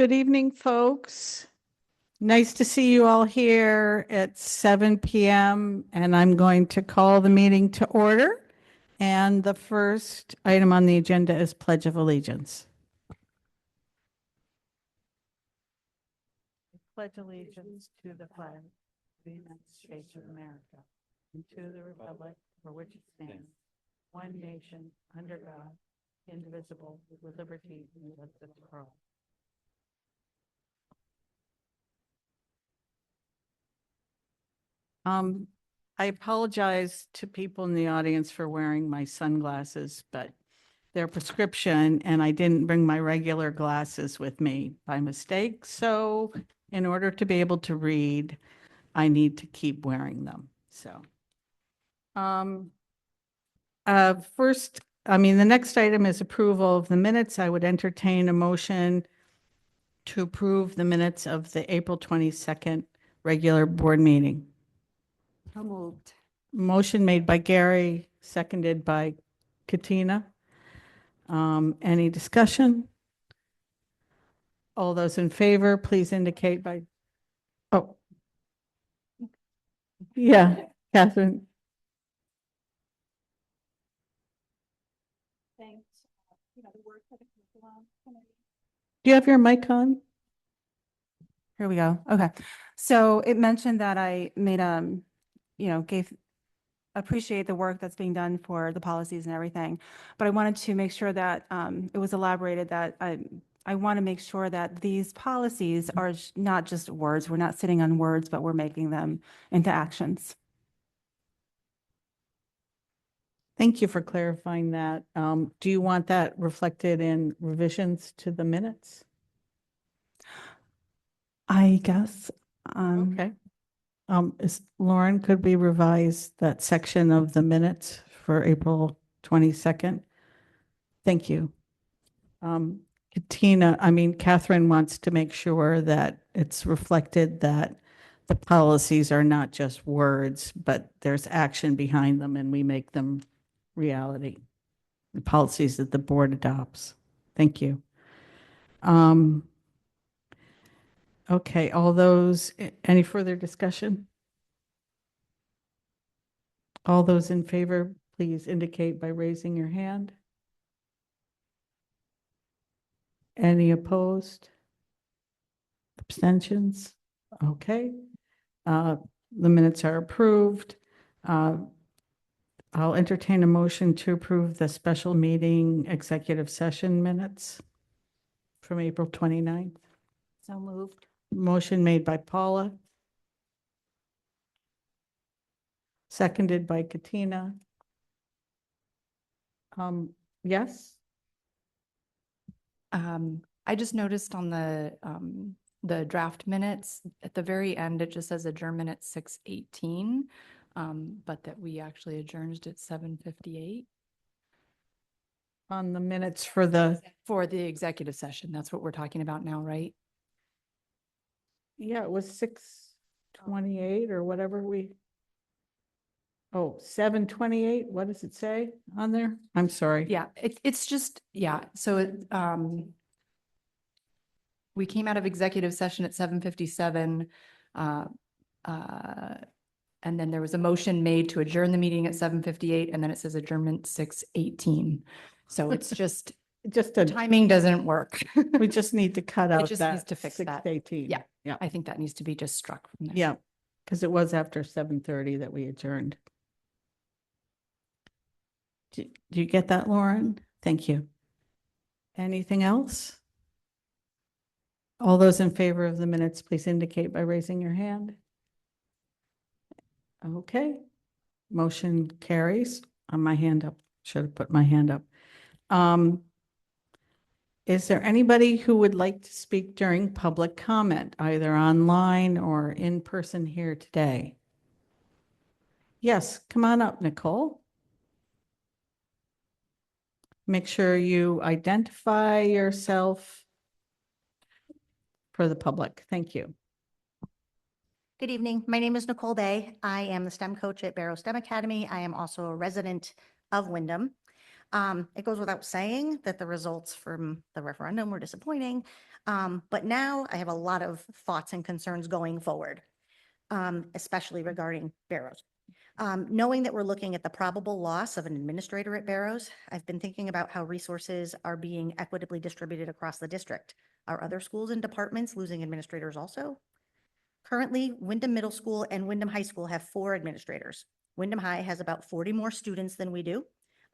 Good evening, folks. Nice to see you all here at 7 p.m. and I'm going to call the meeting to order. And the first item on the agenda is Pledge of Allegiance. Pledge allegiance to the flag of the United States of America and to the republic for which it stands, one nation, under God, indivisible, with liberty and justice for all. I apologize to people in the audience for wearing my sunglasses, but they're prescription and I didn't bring my regular glasses with me by mistake. So in order to be able to read, I need to keep wearing them. So, the next item is approval of the minutes. I would entertain a motion to approve the minutes of the April 22nd regular board meeting. So moved. Motion made by Gary, seconded by Katina. Any discussion? All those in favor, please indicate by, oh. Yeah, Catherine. Thanks. Do you have your mic on? Here we go. Okay. So it mentioned that I made, appreciate the work that's being done for the policies and everything. But I wanted to make sure that it was elaborated that I want to make sure that these policies are not just words. We're not sitting on words, but we're making them into actions. Thank you for clarifying that. Do you want that reflected in revisions to the minutes? I guess. Okay. Lauren, could we revise that section of the minutes for April 22nd? Thank you. Catherine wants to make sure that it's reflected that the policies are not just words, but there's action behind them and we make them reality. The policies that the board adopts. Thank you. Okay, any further discussion? All those in favor, please indicate by raising your hand. Any opposed? Abstentions? Okay. The minutes are approved. I'll entertain a motion to approve the special meeting executive session minutes from April 29th. So moved. Motion made by Paula. Seconded by Katina. Yes? I just noticed on the draft minutes, at the very end, it just says adjournment at 6:18, but that we actually adjourned at 7:58. On the minutes for the executive session. That's what we're talking about now, right? Yeah, it was 6:28 or whatever 7:28. What does it say on there? I'm sorry. Yeah, it's just, yeah. So we came out of executive session at 7:57. And then there was a motion made to adjourn the meeting at 7:58, and then it says adjournment 6:18. So it's just timing doesn't work. We just need to cut out just that needs to fix that. 6:18. Yeah. Yeah. I think that needs to be just struck from there. Yeah, because it was after 7:30 that we adjourned. Do you get that, Lauren? Thank you. Anything else? All those in favor of the minutes, please indicate by raising your hand. Okay. Motion carries. On my hand up. Should have put my hand up. Is there anybody who would like to speak during public comment, either online or in person here today? Yes, come on up, Nicole. Make sure you identify yourself for the public. Thank you. Good evening. My name is Nicole Day. I am the STEM coach at Barrow STEM Academy. I am also a resident of Windham. It goes without saying that the results from the referendum were disappointing. But now I have a lot of thoughts and concerns going forward, especially regarding Barrows. Knowing that we're looking at the probable loss of an administrator at Barrows, I've been thinking about how resources are being equitably distributed across the district. Are other schools and departments losing administrators also? Currently, Windham Middle School and Windham High School have 4 administrators. Windham High has about 40 more students than we do,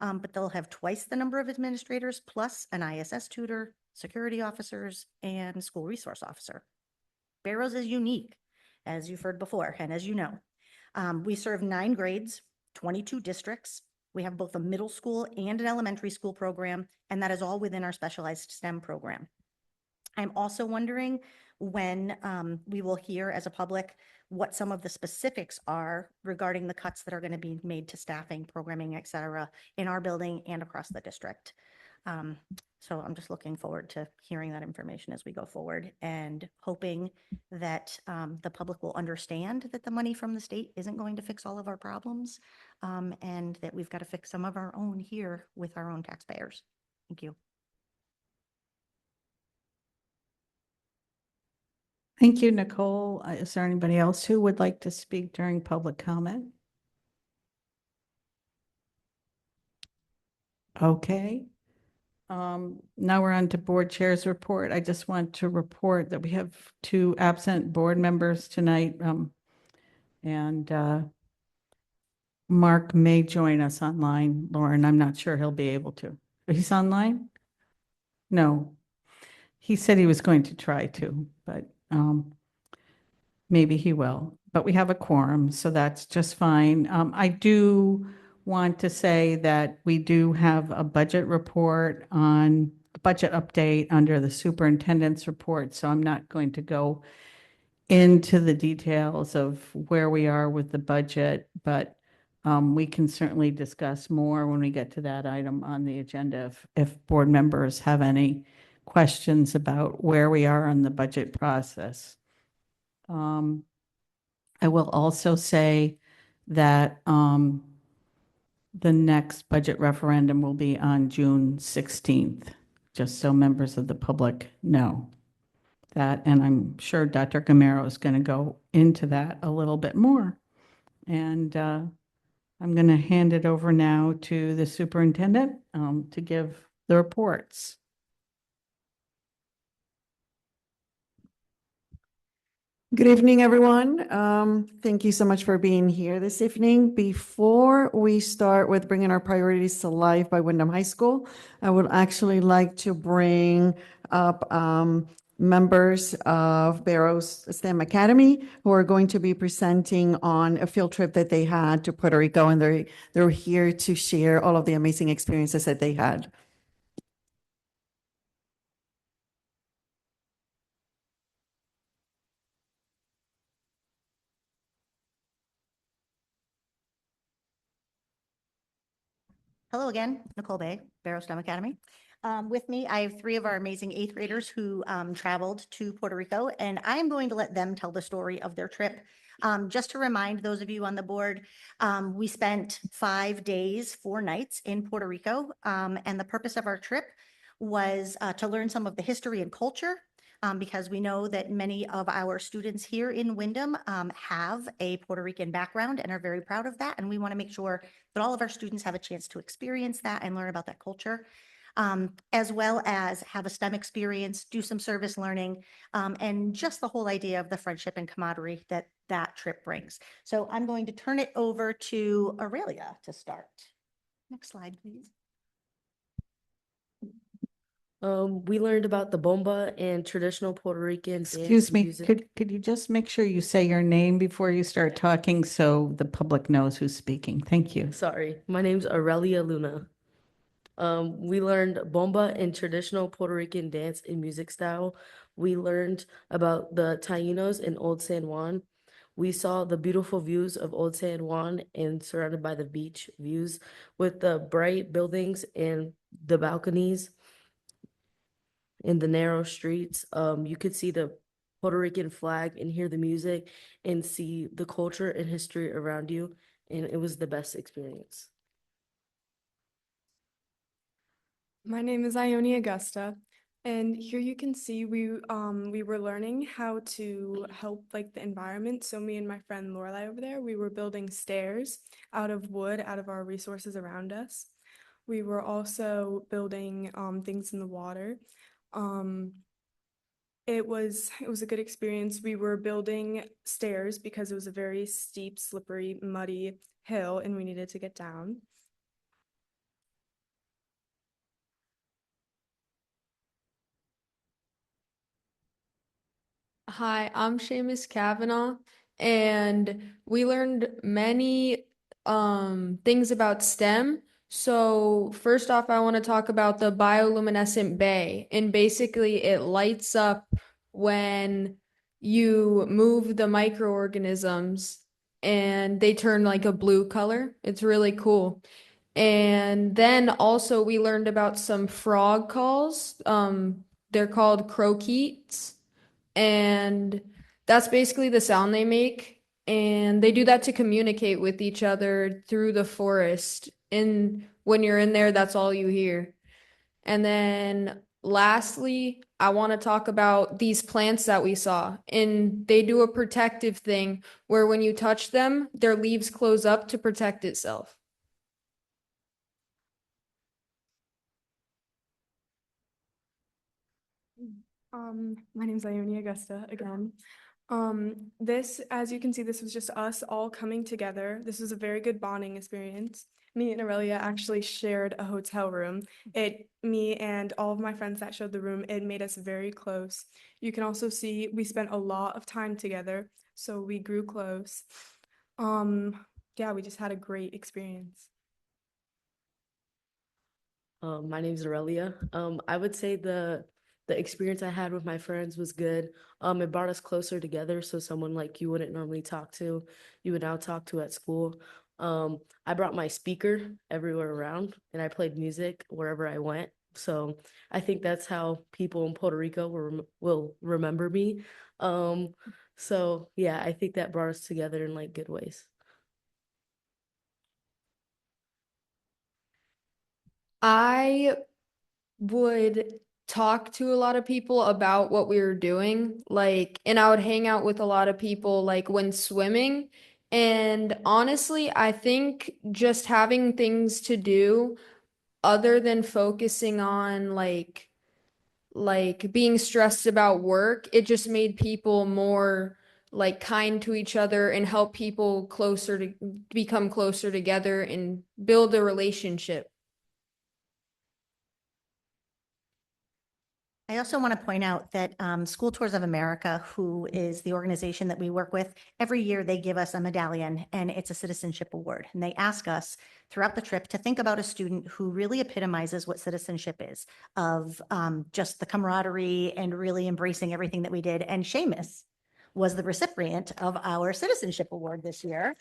but they'll have twice the number of administrators plus an ISS tutor, security officers, and school resource officer. Barrows is unique, as you've heard before, and as you know. We serve 9 grades, 22 districts. We have both a middle school and an elementary school program, and that is all within our specialized STEM program. I'm also wondering when we will hear as a public what some of the specifics are regarding the cuts that are going to be made to staffing, programming, et cetera, in our building and across the district. So I'm just looking forward to hearing that information as we go forward and hoping that the public will understand that the money from the state isn't going to fix all of our problems, and that we've got to fix some of our own here with our own taxpayers. Thank you. Thank you, Nicole. Is there anybody else who would like to speak during public comment? Okay. Now we're on to board chair's report. I just want to report that we have 2 absent board members tonight. And Mark may join us online. Lauren, I'm not sure he'll be able to. He's online? No. He said he was going to try to, but maybe he will. But we have a quorum, so that's just fine. I do want to say that we do have a budget report on, a budget update under the superintendent's report, so I'm not going to go into the details of where we are with the budget, but we can certainly discuss more when we get to that item on the agenda if board members have any questions about where we are on the budget process. I will also say that the next budget referendum will be on June 16th, just so members of the public know that. And I'm sure Dr. Gamero is going to go into that a little bit more. And I'm going to hand it over now to the superintendent to give the reports. Good evening, everyone. Thank you so much for being here this evening. Before we start with bringing our priorities to life by Windham High School, I would actually like to bring up members of Barrows STEM Academy who are going to be presenting on a field trip that they had to Puerto Rico, and they're here to share all of the amazing experiences that they had. Hello again, Nicole Bay, Barrow STEM Academy. With me, I have 3 of our amazing 8th graders who traveled to Puerto Rico, and I'm going to let them tell the story of their trip. Just to remind those of you on the board, we spent 5 days, 4 nights in Puerto Rico, and the purpose of our trip was to learn some of the history and culture, because we know that many of our students here in Windham have a Puerto Rican background and are very proud of that. And we want to make sure that all of our students have a chance to experience that and learn about that culture, as well as have a STEM experience, do some service learning, and just the whole idea of the friendship and camaraderie that that trip brings. So I'm going to turn it over to Aurelia to start. Next slide, please. We learned about the bomba and traditional Puerto Rican dance Excuse me, music. could you just make sure you say your name before you start talking so the public knows who's speaking? Thank you. Sorry, my name's Aurelia Luna. We learned bomba and traditional Puerto Rican dance and music style. We learned about the Tainos in Old San Juan. We saw the beautiful views of Old San Juan and surrounded by the beach views with the bright buildings and the balconies in the narrow streets. You could see the Puerto Rican flag and hear the music and see the culture and history around you. And it was the best experience. My name is Ione Augusta, and here you can see we were learning how to help like the environment. So me and my friend Lorelai over there, we were building stairs out of wood, out of our resources around us. We were also building things in the water. Um, it was a good experience. We were building stairs because it was a very steep, slippery, muddy hill, and we needed to get down. Hi, I'm Seamus Kavanaugh, and we learned many things about STEM. So first off, I want to talk about the bioluminescent bay, and basically it lights up when you move the microorganisms and they turn like a blue color. It's really cool. And then also we learned about some frog calls. They're called croakeets, and that's basically the sound they make. And they do that to communicate with each other through the forest. And when you're in there, that's all you hear. And then lastly, I want to talk about these plants that we saw. And they do a protective thing where when you touch them, their leaves close up to protect itself. My name's Ione Augusta again. This, as you can see, this was just us all coming together. This was a very good bonding experience. Me and Aurelia actually shared a hotel room. Me and all of my friends that showed the room, it made us very close. You can also see we spent a lot of time together, so we grew close. Yeah, we just had a great experience. My name's Aurelia. I would say the experience I had with my friends was good. It brought us closer together. So someone like you wouldn't normally talk to, you would now talk to at school. I brought my speaker everywhere around, and I played music wherever I went. So I think that's how people in Puerto Rico will remember me. So yeah, I think that brought us together in like good ways. I would talk to a lot of people about what we were doing, like, and I would hang out with a lot of people, like, when swimming. And honestly, I think just having things to do other than focusing on like being stressed about work, it just made people more like kind to each other and help people closer to become closer together and build a relationship. I also want to point out that School Tours of America, who is the organization that we work with, every year they give us a medallion, and it's a citizenship award. And they ask us throughout the trip to think about a student who really epitomizes what citizenship is, of just the camaraderie and really embracing everything that we did. And Seamus was the recipient of our citizenship award this year.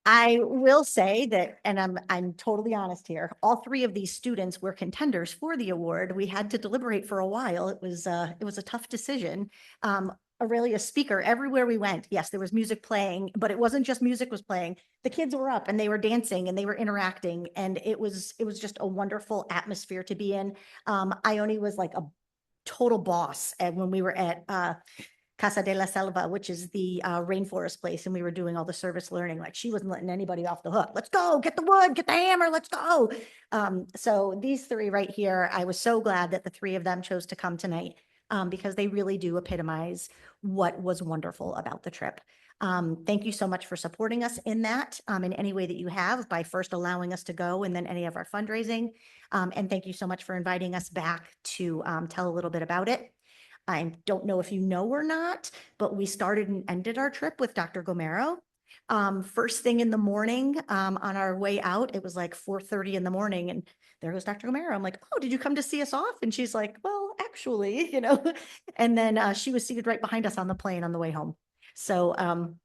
I will say that, and I'm totally honest here, all three of these students were contenders for the award. We had to deliberate for a while. It was a tough decision. Aurelia's speaker, everywhere we went, yes, there was music playing, but it wasn't just music was playing. The kids were up and they were dancing and they were interacting, and it was just a wonderful atmosphere to be in. Ione was like a total boss, and when we were at Casa de la Selva, which is the rainforest place, and we were doing all the service learning. Like, she wasn't letting anybody off the hook. Let's go, get the wood, get the hammer, let's go. So these three right here, I was so glad that the three of them chose to come tonight, because they really do epitomize what was wonderful about the trip. Thank you so much for supporting us in that, in any way that you have, by first allowing us to go and then any of our fundraising. And thank you so much for inviting us back to tell a little bit about it. I don't know if you know or not, but we started and ended our trip with Dr. Gomero. First thing in the morning, on our way out, it was like 4:30 in the morning, and there goes Dr. Gomero. I'm like, oh, did you come to see us off? And she's like, well, actually, and then she was seated right behind us on the plane on the way home. So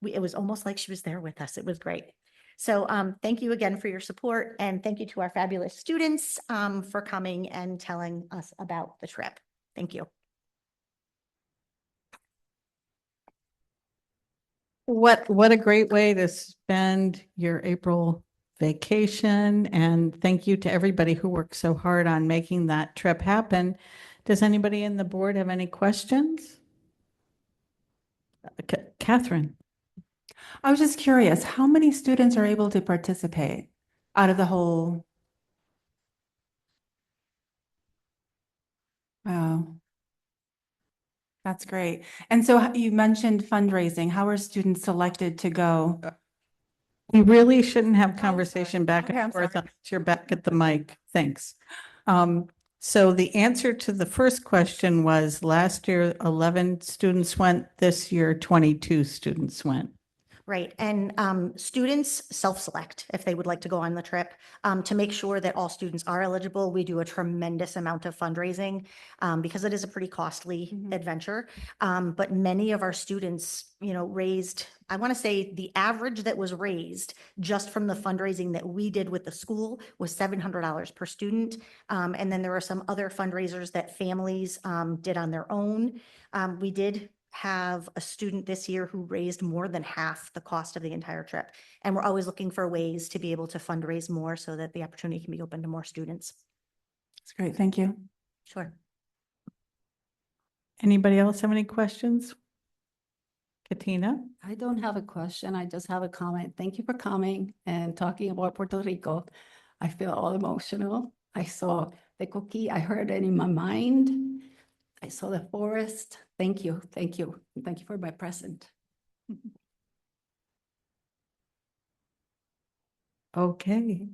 it was almost like she was there with us. It was great. So thank you again for your support, and thank you to our fabulous students for coming and telling us about the trip. Thank you. What a great way to spend your April vacation. And thank you to everybody who worked so hard on making that trip happen. Does anybody in the board have any questions? Catherine? I was just curious, how many students are able to participate out of the whole? Wow. That's great. And so you mentioned fundraising. How are students selected to go? We really shouldn't have sorry. conversation back Okay, I'm and forth sorry. unless you're back at the mic. Thanks. So the answer to the first question was last year, 11 students went. This year, 22 students went. Right, and students self-select if they would like to go on the trip. To make sure that all students are eligible, we do a tremendous amount of fundraising because it is a pretty costly adventure. But many of our students, raised, I want to say the average that was raised just from the fundraising that we did with the school was $700 per student. And then there were some other fundraisers that families did on their own. We did have a student this year who raised more than half the cost of the entire trip. And we're always looking for ways to be able to fundraise more so that the opportunity can be open to more students. That's great. Thank you. Sure. Anybody else have any questions? Katina? I don't have a question. I just have a comment. Thank you for coming and talking about Puerto Rico. I feel all emotional. I saw the cookie. I heard it in my mind. I saw the forest. Thank you. Thank you. Thank you for my present. Okay.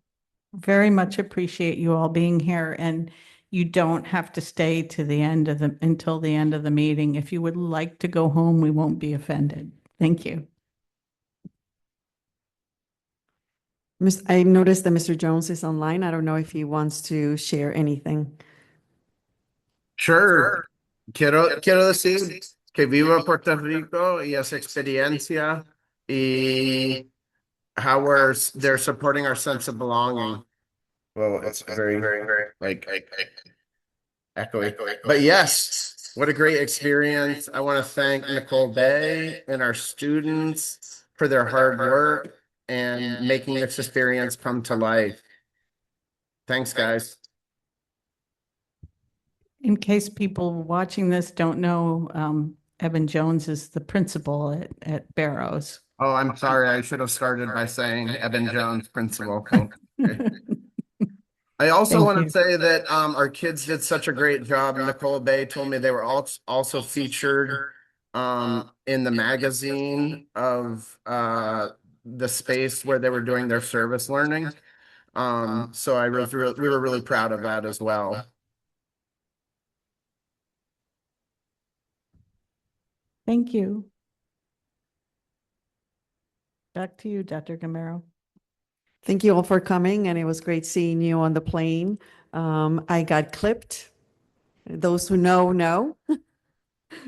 Very much appreciate you all being here, and you don't have to stay to the end of until the end of the meeting. If you would like to go home, we won't be offended. Thank you. I noticed that Mr. Jones is online. I don't know if he wants to share anything. Sure. Quiero decir que vivo en Puerto Rico y esa experiencia y how they're supporting our sense of belonging. Well, it's very like echoey. But yes, what a great experience. I want to thank Nicole Bay and our students for their hard work and making this experience come to life. Thanks, guys. In case people watching this don't know, Evan Jones is the principal at Barrows. Oh, I'm sorry. I should have started by saying Evan Jones, principal. I also Thank want you. to say that our kids did such a great job. Nicole Bay told me they were also featured in the magazine of the space where they were doing their service learning. So we were really proud of that as well. Thank you. Back to you, Dr. Gamero. Thank you all for coming, and it was great seeing you on the plane. I got clipped. Those who know.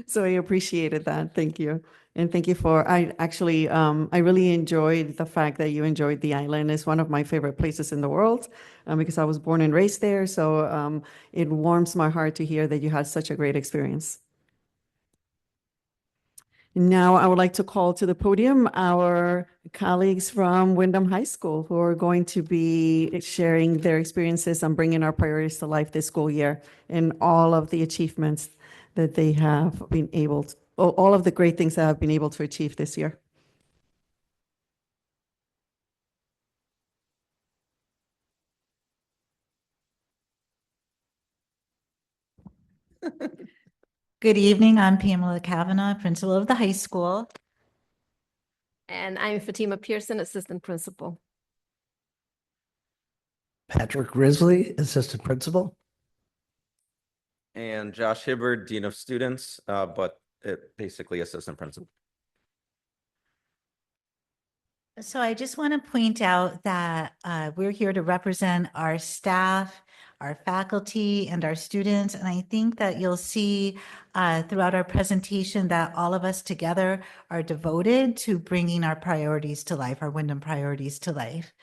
So I appreciated that. Thank you. And thank you I really enjoyed the fact that you enjoyed the island. It's one of my favorite places in the world because I was born and raised there. So it warms my heart to hear that you had such a great experience. Now I would like to call to the podium our colleagues from Windham High School who are going to be sharing their experiences on bringing our priorities to life this school year and all of the achievements that they have been able to, all of the great things that have been able to achieve this year. Good evening. I'm Pamela Kavanaugh, principal of the high school. And I'm Fatima Pearson, assistant principal. Patrick Risley, assistant principal. And Josh Hibbard, dean of students, but basically assistant principal. So I just want to point out that we're here to represent our staff, our faculty, and our students. And I think that you'll see throughout our presentation that all of us together are devoted to bringing our priorities to life, our Windham priorities to life.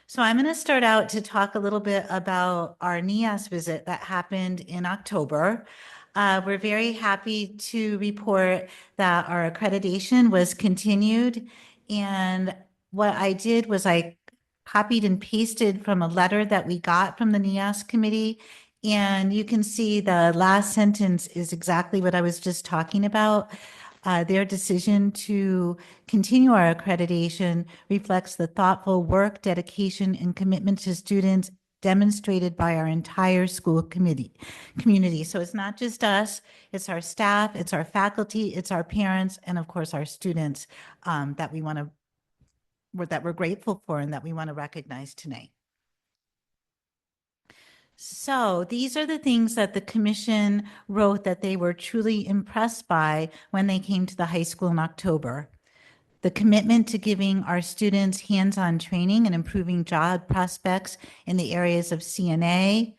So I'm going to start out to talk a little bit about our NIAS visit that happened in October. We're very happy to report that our accreditation was continued. And what I did was I copied and pasted from a letter that we got from the NEAS committee. And you can see the last sentence is exactly what I was just talking about. Their decision to continue our accreditation reflects the thoughtful work, dedication, and commitment to students demonstrated by our entire school community. So it's not just us, it's our staff, it's our faculty, it's our parents, and of course our students that we're grateful for and that we want to recognize tonight. So these are the things that the commission wrote that they were truly impressed by when they came to the high school in October. The commitment to giving our students hands-on training and improving job prospects in the areas of CNA,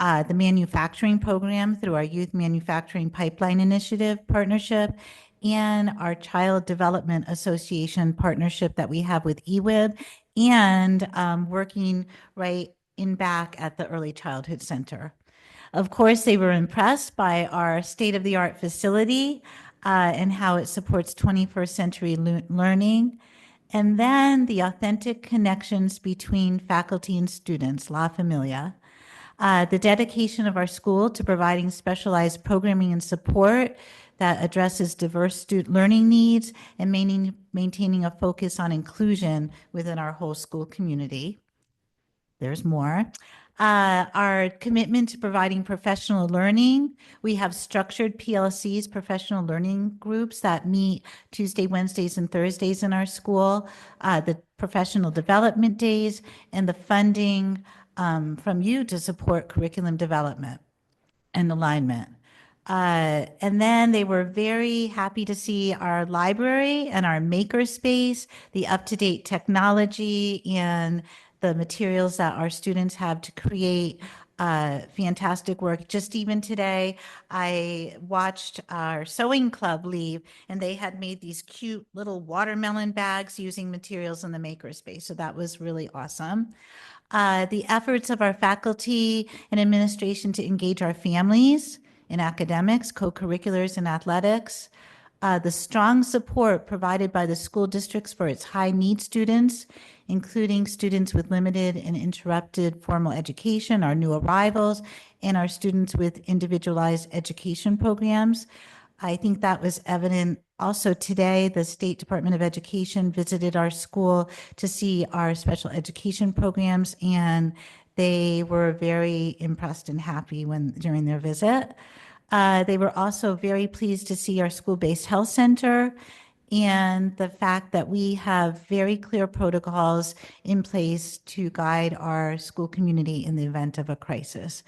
the manufacturing program through our Youth Manufacturing Pipeline Initiative partnership, and our Child Development Association partnership that we have with EWIB, and working right in back at the Early Childhood Center. Of course, they were impressed by our state-of-the-art facility and how it supports 21st century learning. And then the authentic connections between faculty and students, La Familia. The dedication of our school to providing specialized programming and support that addresses diverse student learning needs and maintaining a focus on inclusion within our whole school community. There's more. Our commitment to providing professional learning. We have structured PLCs, professional learning groups that meet Tuesday, Wednesdays, and Thursdays in our school. The professional development days and the funding from you to support curriculum development and alignment. And then they were very happy to see our library and our makerspace, the up-to-date technology and the materials that our students have to create fantastic work. Just even today, I watched our sewing club leave and they had made these cute little watermelon bags using materials in the makerspace. So that was really awesome. The efforts of our faculty and administration to engage our families in academics, co-curriculars, and athletics. The strong support provided by the school districts for its high-need students, including students with limited and interrupted formal education, our new arrivals, and our students with individualized education programs. I think that was evident also today. The State Department of Education visited our school to see our special education programs, and they were very impressed and happy during their visit. They were also very pleased to see our school-based health center and the fact that we have very clear protocols in place to guide our school community in the event of a crisis.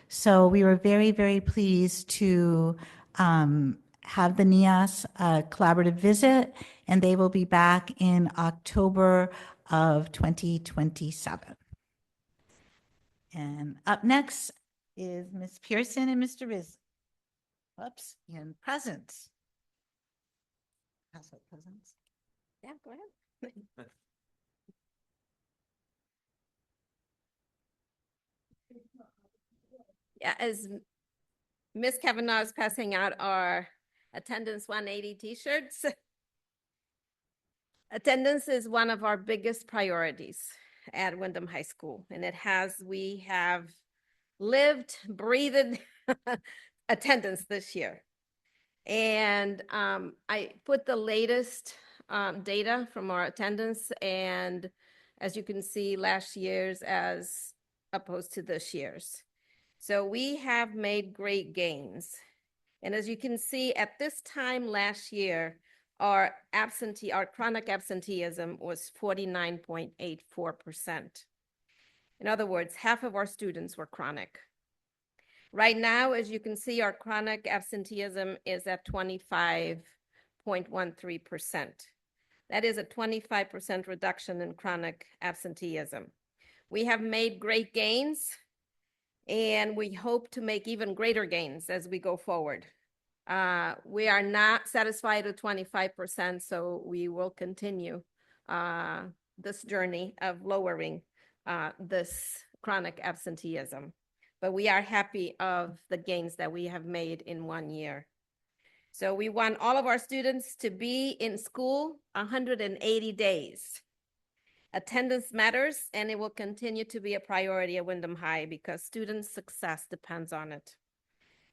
So we were very, very pleased to have the NEAS collaborative visit, and they will be back in October of 2027. And up next is Ms. Pearson and Mr. Riz. Whoops, and presents. Pass out presents. Yeah, go ahead. Yeah, as Miss Kavanaugh is passing out our attendance 180 t-shirts. Attendance is one of our biggest priorities at Windham High School, and we have lived, breathed attendance this year. And I put the latest data from our attendance, and as you can see, last year's as opposed to this year's. So we have made great gains. And as you can see, at this time last year, our chronic absenteeism was 49.84%. In other words, half of our students were chronic. Right now, as you can see, our chronic absenteeism is at 25.13%. That is a 25% reduction in chronic absenteeism. We have made great gains, and we hope to make even greater gains as we go forward. We are not satisfied with 25%, so we will continue this journey of lowering this chronic absenteeism. But we are happy of the gains that we have made in 1 year. So we want all of our students to be in school 180 days. Attendance matters, and it will continue to be a priority at Windham High because student success depends on it.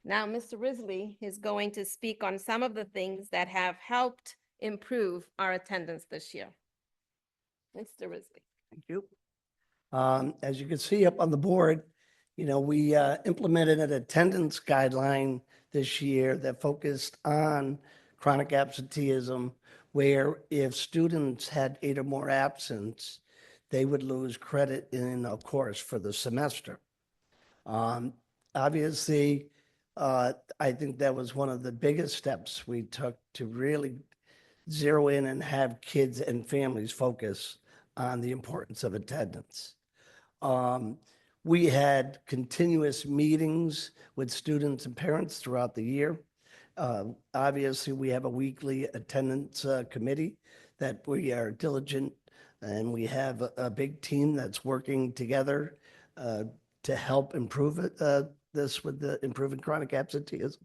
Now, Mr. Risley is going to speak on some of the things that have helped improve our attendance this year. Mr. Risley. Thank you. As you can see up on the board, we implemented an attendance guideline this year that focused on chronic absenteeism, where if students had 8 or more absence, they would lose credit in a course for the semester. Obviously, I think that was one of the biggest steps we took to really zero in and have kids and families focus on the importance of attendance. We had continuous meetings with students and parents throughout the year. Obviously, we have a weekly attendance committee that we are diligent, and we have a big team that's working together to help improve this with the improving chronic absenteeism.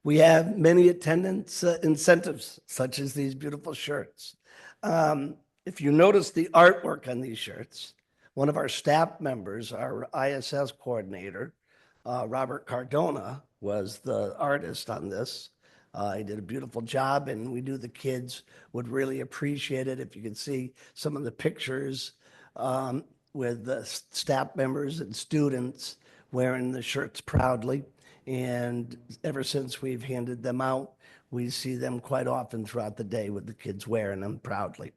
We have many attendance incentives, such as these beautiful shirts. If you notice the artwork on these shirts, one of our staff members, our ISS coordinator, Robert Cardona, was the artist on this. He did a beautiful job, and we knew the kids would really appreciate it. If you could see some of the pictures with the staff members and students wearing the shirts proudly. And ever since we've handed them out, we see them quite often throughout the day with the kids wearing them proudly.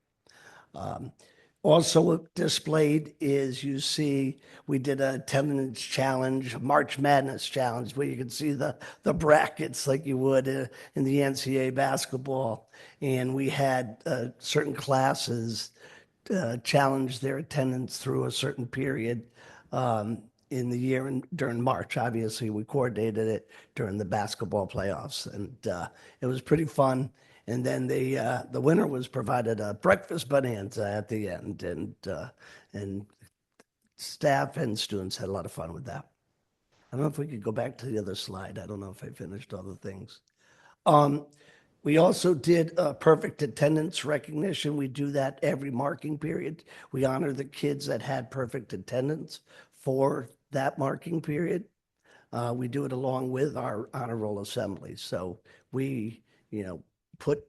Also displayed is, you see, we did a attendance challenge, March Madness challenge, where you can see the brackets like you would in the NCAA basketball. And we had certain classes challenge their attendance through a certain period in the year and during March. Obviously, we coordinated it during the basketball playoffs, and it was pretty fun. And then the winner was provided a breakfast bonanza at the end, and staff and students had a lot of fun with that. I don't know if we could go back to the other slide. I don't know if I finished all the things. We also did a perfect attendance recognition. We do that every marking period. We honor the kids that had perfect attendance for that marking period. We do it along with our honor roll assembly. So we, put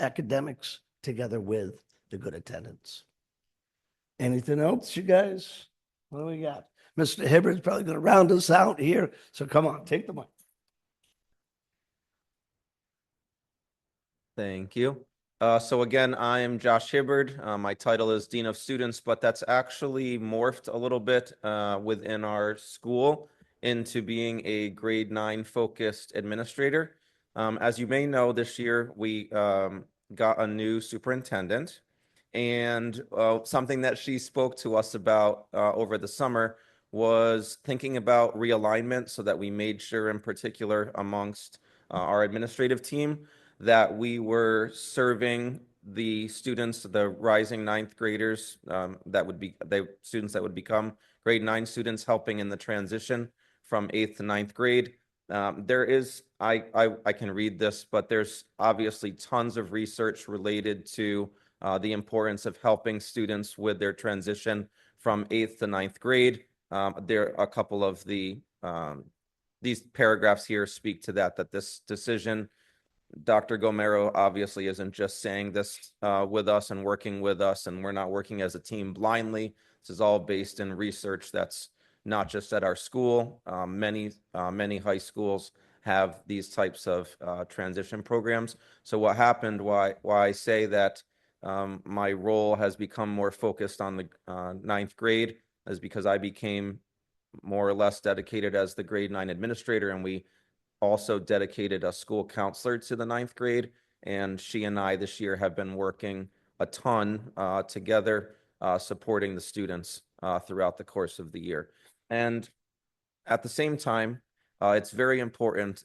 academics together with the good attendance. Anything else, you guys? What do we got? Mr. Hibbard's probably going to round us out here. So come on, take the mic. Thank you. So again, I am Josh Hibbard. My title is Dean of Students, but that's actually morphed a little bit within our school into being a grade 9 focused administrator. As you may know, this year we got a new superintendent, and something that she spoke to us about over the summer was thinking about realignment, so that we made sure, in particular amongst our administrative team, that we were serving the students, the rising 9th graders, that would be students that would become grade 9 students, helping in the transition from 8th to 9th grade. There is, I can read this, but there's obviously tons of research related to the importance of helping students with their transition from 8th to 9th grade. There are a couple of these paragraphs here speak to that this decision, Dr. Gomero obviously isn't just saying this with us and working with us, and we're not working as a team blindly. This is all based in research that's not just at our school. Many high schools have these types of transition programs. So what happened, why I say that my role has become more focused on the 9th grade, is because I became more or less dedicated as the grade 9 administrator, and we also dedicated a school counselor to the 9th grade. And she and I this year have been working a ton together, supporting the students throughout the course of the year. And at the same time, it's very important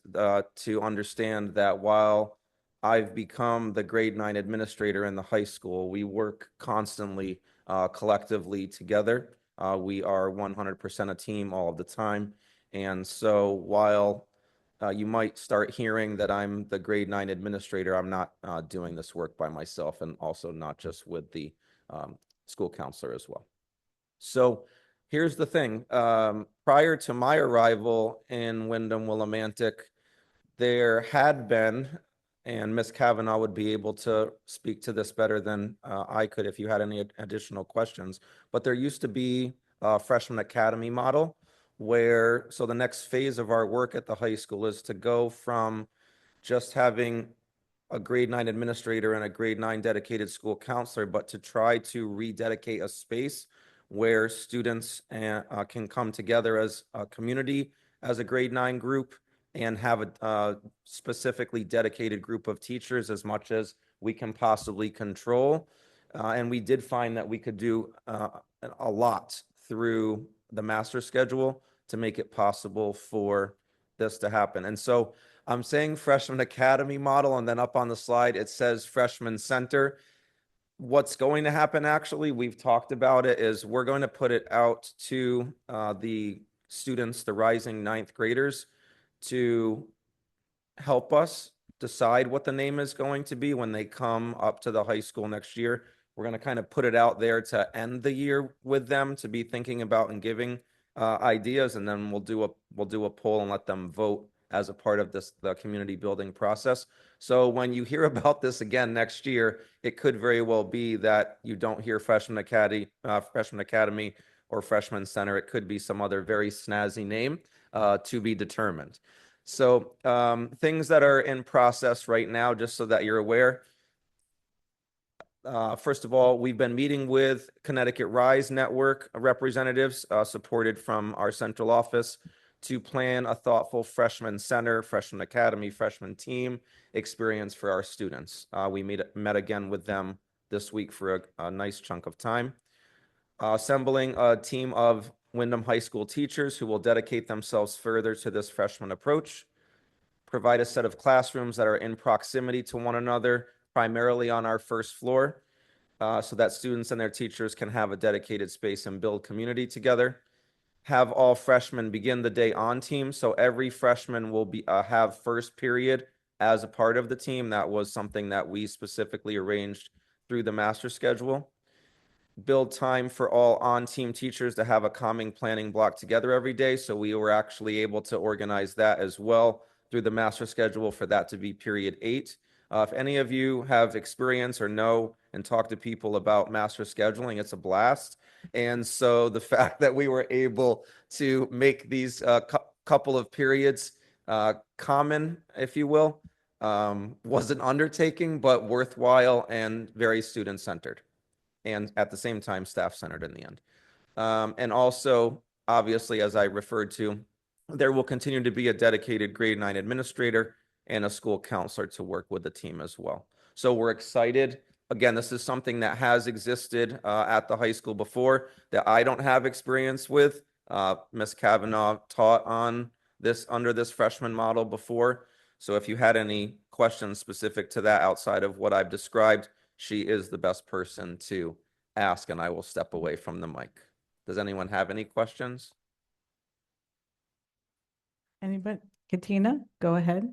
to understand that while I've become the grade 9 administrator in the high school, we work constantly, collectively together. We are 100% a team all of the time. And so while you might start hearing that I'm the grade 9 administrator, I'm not doing this work by myself, and also not just with the school counselor as well. So here's the thing. Prior to my arrival in Windham Willimantic, there had been, and Ms. Kavanaugh would be able to speak to this better than I could if you had any additional questions, but there used to be a freshman academy model where, so the next phase of our work at the high school is to go from just having a grade 9 administrator and a grade 9 dedicated school counselor, but to try to rededicate a space where students can come together as a community, as a grade 9 group, and have a specifically dedicated group of teachers as much as we can possibly control. And we did find that we could do a lot through the master schedule to make it possible for this to happen. And so I'm saying freshman academy model, and then up on the slide, it says freshman center. What's going to happen, actually, we've talked about it, is we're going to put it out to the students, the rising ninth graders, to help us decide what the name is going to be when they come up to the high school next year. We're going to kind of put it out there to end the year with them, to be thinking about and giving ideas, and then we'll do a poll and let them vote as a part of the community building process. So when you hear about this again next year, it could very well be that you don't hear freshman academy or freshman center. It could be some other very snazzy name to be determined. So things that are in process right now, just so that you're aware. First of all, we've been meeting with Connecticut Rise Network representatives supported from our central office to plan a thoughtful freshman center, freshman academy, freshman team experience for our students. We met again with them this week for a nice chunk of time. Assembling a team of Windham High School teachers who will dedicate themselves further to this freshman approach. Provide a set of classrooms that are in proximity to one another, primarily on our first floor, so that students and their teachers can have a dedicated space and build community together. Have all freshmen begin the day on team, so every freshman will have first period as a part of the team. That was something that we specifically arranged through the master schedule. Build time for all on-team teachers to have a calming planning block together every day, so we were actually able to organize that as well through the master schedule for that to be period 8. If any of you have experience or know and talk to people about master scheduling, it's a blast. And so the fact that we were able to make these couple of periods common, if you will, was an undertaking, but worthwhile and very student-centered, and at the same time staff-centered in the end. And also, obviously, as I referred to, there will continue to be a dedicated grade 9 administrator and a school counselor to work with the team as well. So we're excited. Again, this is something that has existed at the high school before that I don't have experience with. Ms. Kavanaugh taught on this under this freshman model before. So if you had any questions specific to that outside of what I've described, she is the best person to ask, and I will step away from the mic. Does anyone have any questions? Anybody? Katina, go ahead.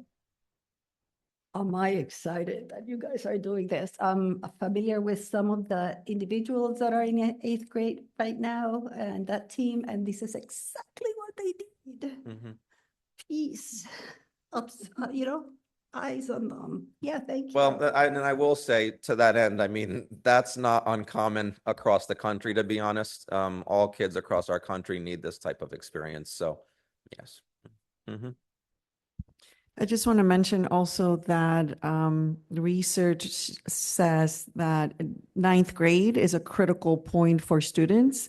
Am I excited that you guys are doing this? I'm familiar with some of the individuals that are in 8th grade right now and that team, and this is exactly what they need. Mm-hmm. Peace, eyes on them. Yeah, thank you. Well, I will say to that end, I mean, that's not uncommon across the country, to be honest. All kids across our country need this type of experience. So, yes. Mm-hmm. I just want to mention also that research says that 9th grade is a critical point for students.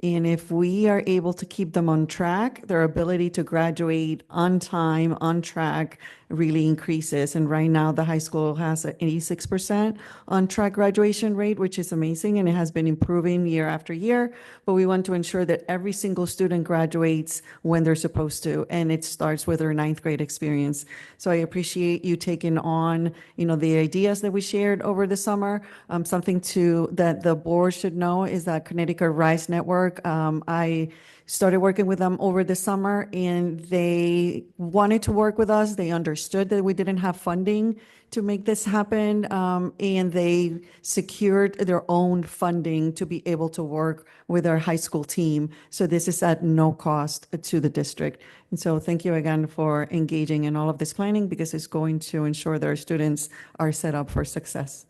And if we are able to keep them on track, their ability to graduate on time, on track, really increases. And right now, the high school has an 86% on track graduation rate, which is amazing, and it has been improving year after year. But we want to ensure that every single student graduates when they're supposed to, and it starts with their 9th grade experience. So I appreciate you taking on, the ideas that we shared over the summer. Something that the board should know is that Connecticut Rise Network, I started working with them over the summer, and they wanted to work with us. They understood understood that we didn't have funding to make this happen, and they secured their own funding to be able to work with our high school team. So this is at no cost to the district. And so thank you again for engaging in all of this planning, because it's going to ensure that our students are set up for success.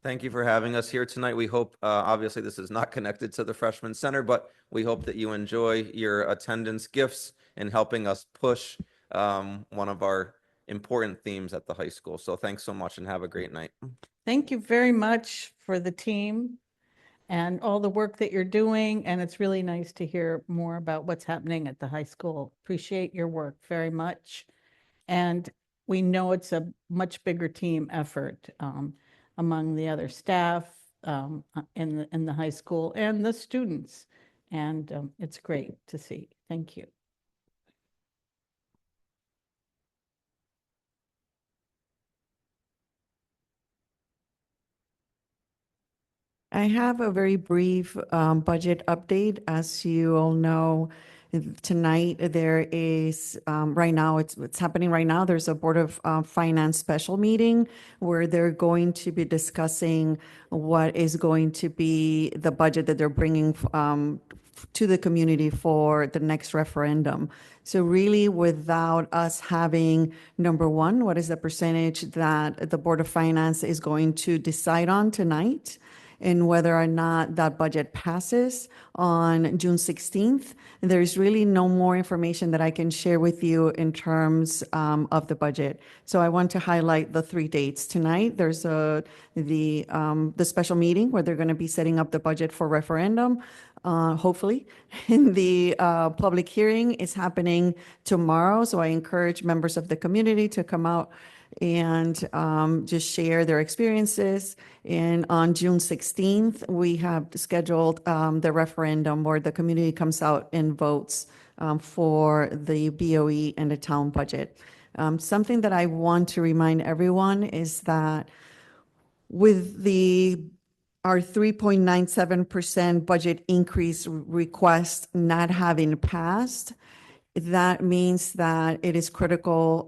Thank you for having us here tonight. We hope, obviously, this is not connected to the Freshman Center, but we hope that you enjoy your attendance gifts in helping us push one of our important themes at the high school. So thanks so much and have a great night. Thank you very much for the team and all the work that you're doing. And it's really nice to hear more about what's happening at the high school. Appreciate your work very much. And we know it's a much bigger team effort among the other staff in the high school and the students. And it's great to see. Thank you. I have a very brief budget update. As you all know, tonight there is, right now, it's happening right now. There's a Board of Finance special meeting where they're going to be discussing what is going to be the budget that they're bringing to the community for the next referendum. So really, without us having, number one, what is the percentage that the Board of Finance is going to decide on tonight, and whether or not that budget passes on June 16th. There's really no more information that I can share with you in terms of the budget. So I want to highlight the 3 dates. Tonight, there's the special meeting where they're going to be setting up the budget for referendum, hopefully. And the public hearing is happening tomorrow. So I encourage members of the community to come out and just share their experiences. And on June 16th, we have scheduled the referendum where the community comes out and votes for the BOE and the town budget. Something that I want to remind everyone is that with our 3.97% budget increase request not having passed, that means that it is critical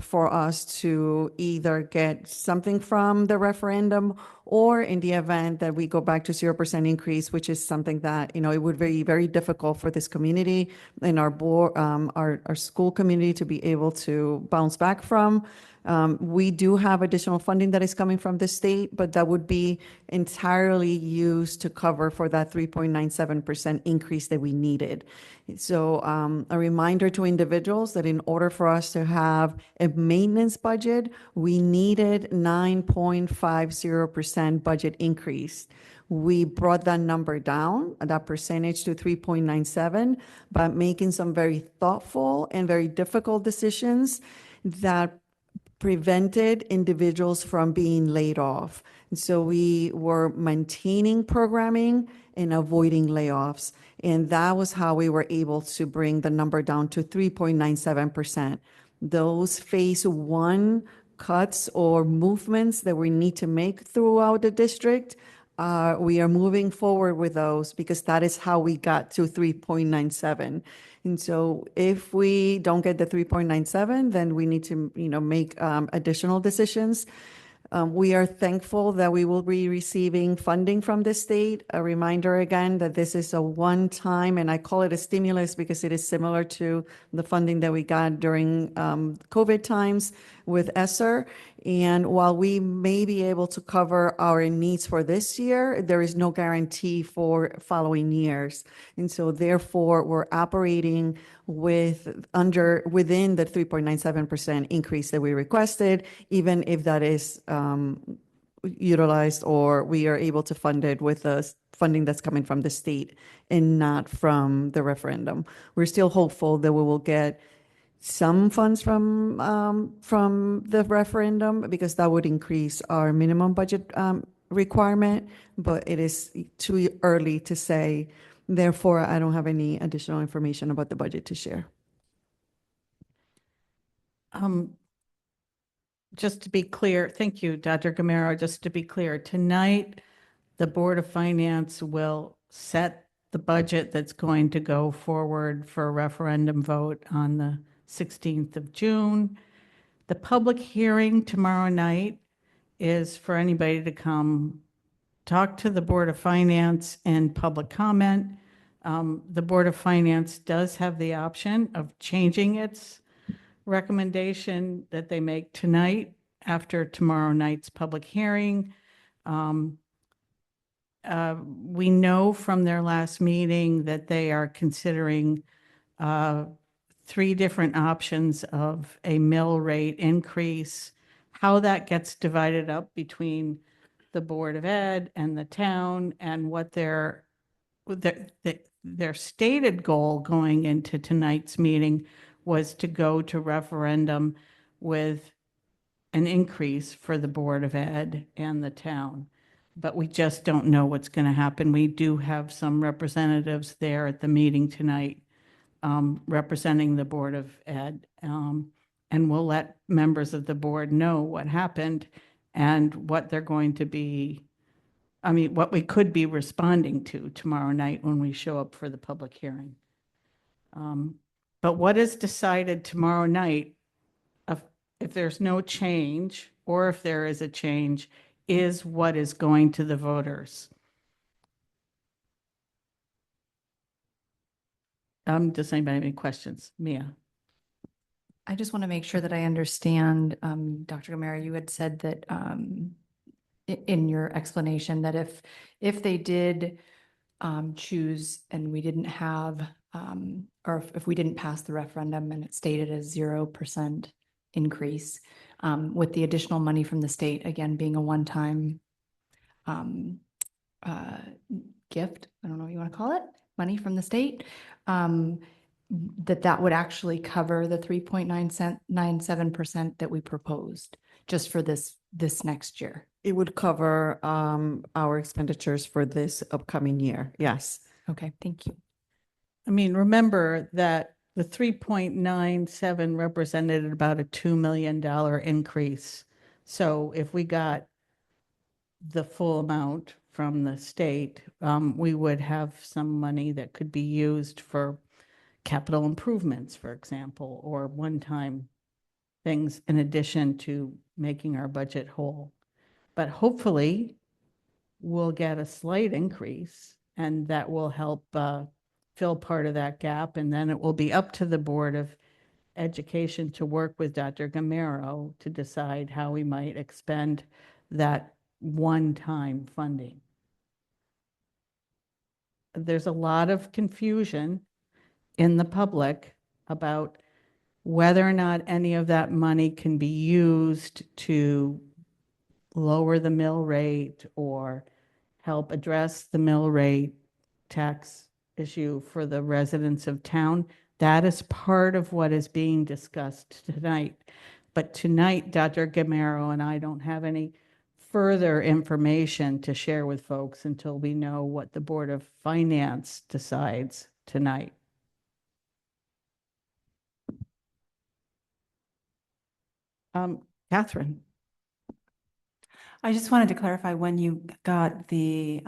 for us to either get something from the referendum, or in the event that we go back to 0% increase, which is something that, it would be very difficult for this community and our board, our school community to be able to bounce back from. We do have additional funding that is coming from the state, but that would be entirely used to cover for that 3.97% increase that we needed. So a reminder to individuals that in order for us to have a maintenance budget, we needed 9.50% budget increase. We brought that number down, that percentage, to 3.97 by making some very thoughtful and very difficult decisions that prevented individuals from being laid off. And so we were maintaining programming and avoiding layoffs. And that was how we were able to bring the number down to 3.97%. Those phase 1 cuts or movements that we need to make throughout the district, we are moving forward with those, because that is how we got to 3.97. And so if we don't get the 3.97, then we need to, make additional decisions. We are thankful that we will be receiving funding from the state. A reminder again that this is a one-time, and I call it a stimulus because it is similar to the funding that we got during COVID times with ESSER. And while we may be able to cover our needs for this year, there is no guarantee for following years. And so therefore, we're operating within the 3.97% increase that we requested, even if that is utilized, or we are able to fund it with the funding that's coming from the state and not from the referendum. We're still hopeful that we will get some funds from the referendum, because that would increase our minimum budget requirement, but it is too early to say. Therefore, I don't have any additional information about the budget to share. Just to be clear, thank you, Dr. Gamero. Just to be clear, tonight, the Board of Finance will set the budget that's going to go forward for a referendum vote on the 16th of June. The public hearing tomorrow night is for anybody to come talk to the Board of Finance and public comment. The Board of Finance does have the option of changing its recommendation that they make tonight after tomorrow night's public hearing. We know from their last meeting that they are considering 3 different options of a mill rate increase. How that gets divided up between the Board of Ed and the town, and what their stated goal going into tonight's meeting was to go to referendum with an increase for the Board of Ed and the town. But we just don't know what's going to happen. We do have some representatives there at the meeting tonight representing the Board of Ed. And we'll let members of the board know what happened and what they're going to be, what we could be responding to tomorrow night when we show up for the public hearing. But what is decided tomorrow night, if there's no change, or if there is a change, is what is going to the voters. Does anybody have any questions? Mia? I just want to make sure that I understand, Dr. Gamera, you had said that in your explanation that if they did choose and we didn't have, or if we didn't pass the referendum and it stated a 0% increase, with the additional money from the state, again, being a one-time gift, I don't know what you want to call it, money from the state, that would actually cover the 3.97% that we proposed just for this next year. It would cover our expenditures for this upcoming year. Yes. Okay, thank you. Remember that the 3.97 represented about a $2 million increase. So if we got the full amount from the state, we would have some money that could be used for capital improvements, for example, or one-time things in addition to making our budget whole. But hopefully, we'll get a slight increase, and that will help fill part of that gap. And then it will be up to the Board of Education to work with Dr. Gamero to decide how we might expend that one-time funding. There's a lot of confusion in the public about whether or not any of that money can be used to lower the mill rate or help address the mill rate tax issue for the residents of town. That is part of what is being discussed tonight. But tonight, Dr. Gamero and I don't have any further information to share with folks until we know what the Board of Finance decides tonight. Catherine. I just wanted to clarify when you got the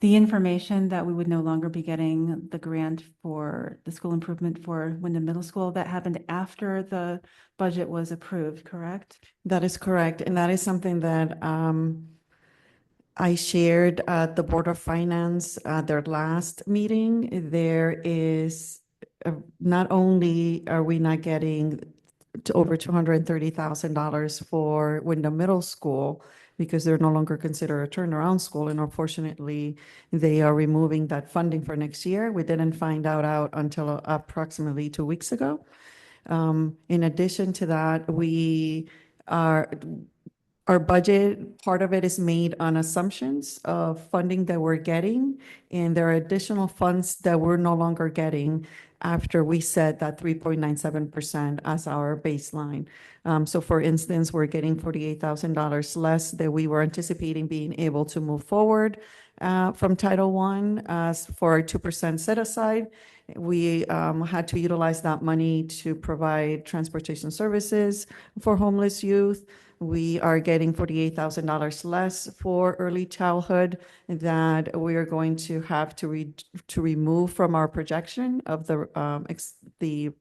information that we would no longer be getting the grant for the school improvement for Windham Middle School. That happened after the budget was approved, correct? That is correct. And that is something that I shared at the Board of Finance, their last meeting. There is, not only are we not getting to over $230,000 for Windham Middle School, because they're no longer considered a turnaround school, and unfortunately, they are removing that funding for next year. We didn't find out until approximately 2 weeks ago. In addition to that, our budget, part of it is made on assumptions of funding that we're getting, and there are additional funds that we're no longer getting after we set that 3.97% as our baseline. So for instance, we're getting $48,000 less that we were anticipating being able to move forward from Title I as for a 2% set aside. We had to utilize that money to provide transportation services for homeless youth. We are getting $48,000 less for early childhood that we are going to have to remove from our projection of the the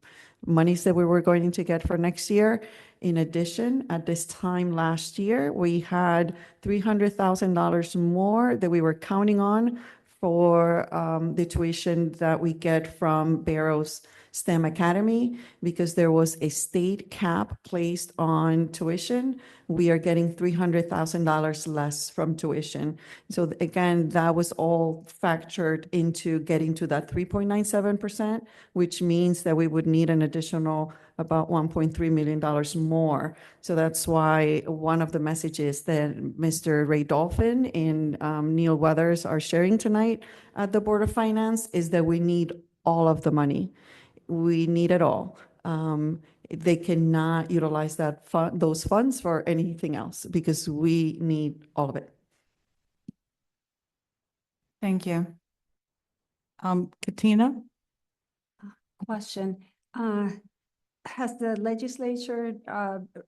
monies that we were going to get for next year. In addition, at this time last year, we had $300,000 more that we were counting on for the tuition that we get from Barrows STEM Academy, because there was a state cap placed on tuition. We are getting $300,000 less from tuition. So again, that was all factored into getting to that 3.97%, which means that we would need an additional about $1.3 million more. So that's why one of the messages that Mr. Ray Dolphin and Neil Weathers are sharing tonight at the Board of Finance is that we need all of the money. We need it all. They cannot utilize those funds for anything else because we need all of it. Thank you. Katina? Question. Has the legislature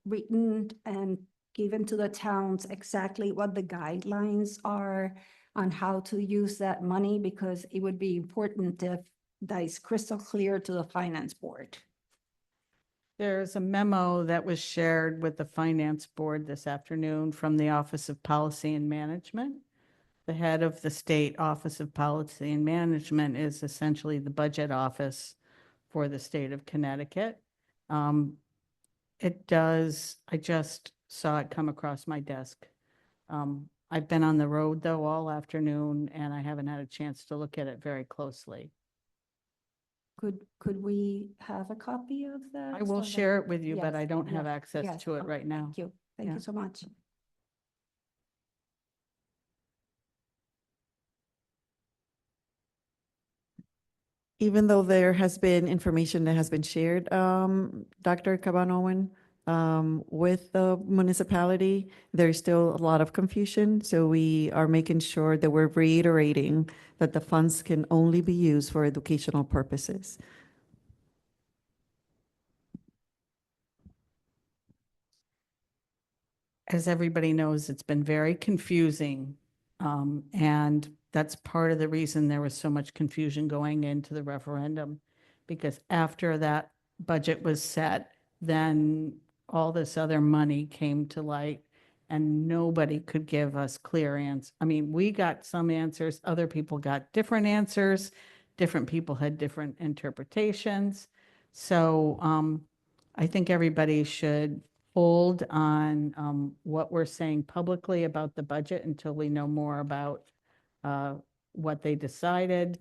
written and given to the towns exactly what the guidelines are on how to use that money? Because it would be important if that is crystal clear to the finance board. There's a memo that was shared with the Finance Board this afternoon from the Office of Policy and Management. The head of the State Office of Policy and Management is essentially the budget office for the state of Connecticut. It does, I just saw it come across my desk. I've been on the road though all afternoon and I haven't had a chance to look at it very closely. Could we have a copy of that? I will so that- share it with you, but Yes, I don't have yes, access yes. to it Okay, right now. Thank you. Thank Yeah. you so much. Even though there has been information that has been shared, Dr. Caban-Owen, with the municipality, there's still a lot of confusion. So we are making sure that we're reiterating that the funds can only be used for educational purposes. As everybody knows, it's been very confusing. And that's part of the reason there was so much confusion going into the referendum. Because after that budget was set, then all this other money came to light and nobody could give us clear answers. I mean, we got some answers, other people got different answers. Different people had different interpretations. So I think everybody should hold on what we're saying publicly about the budget until we know more about what they decided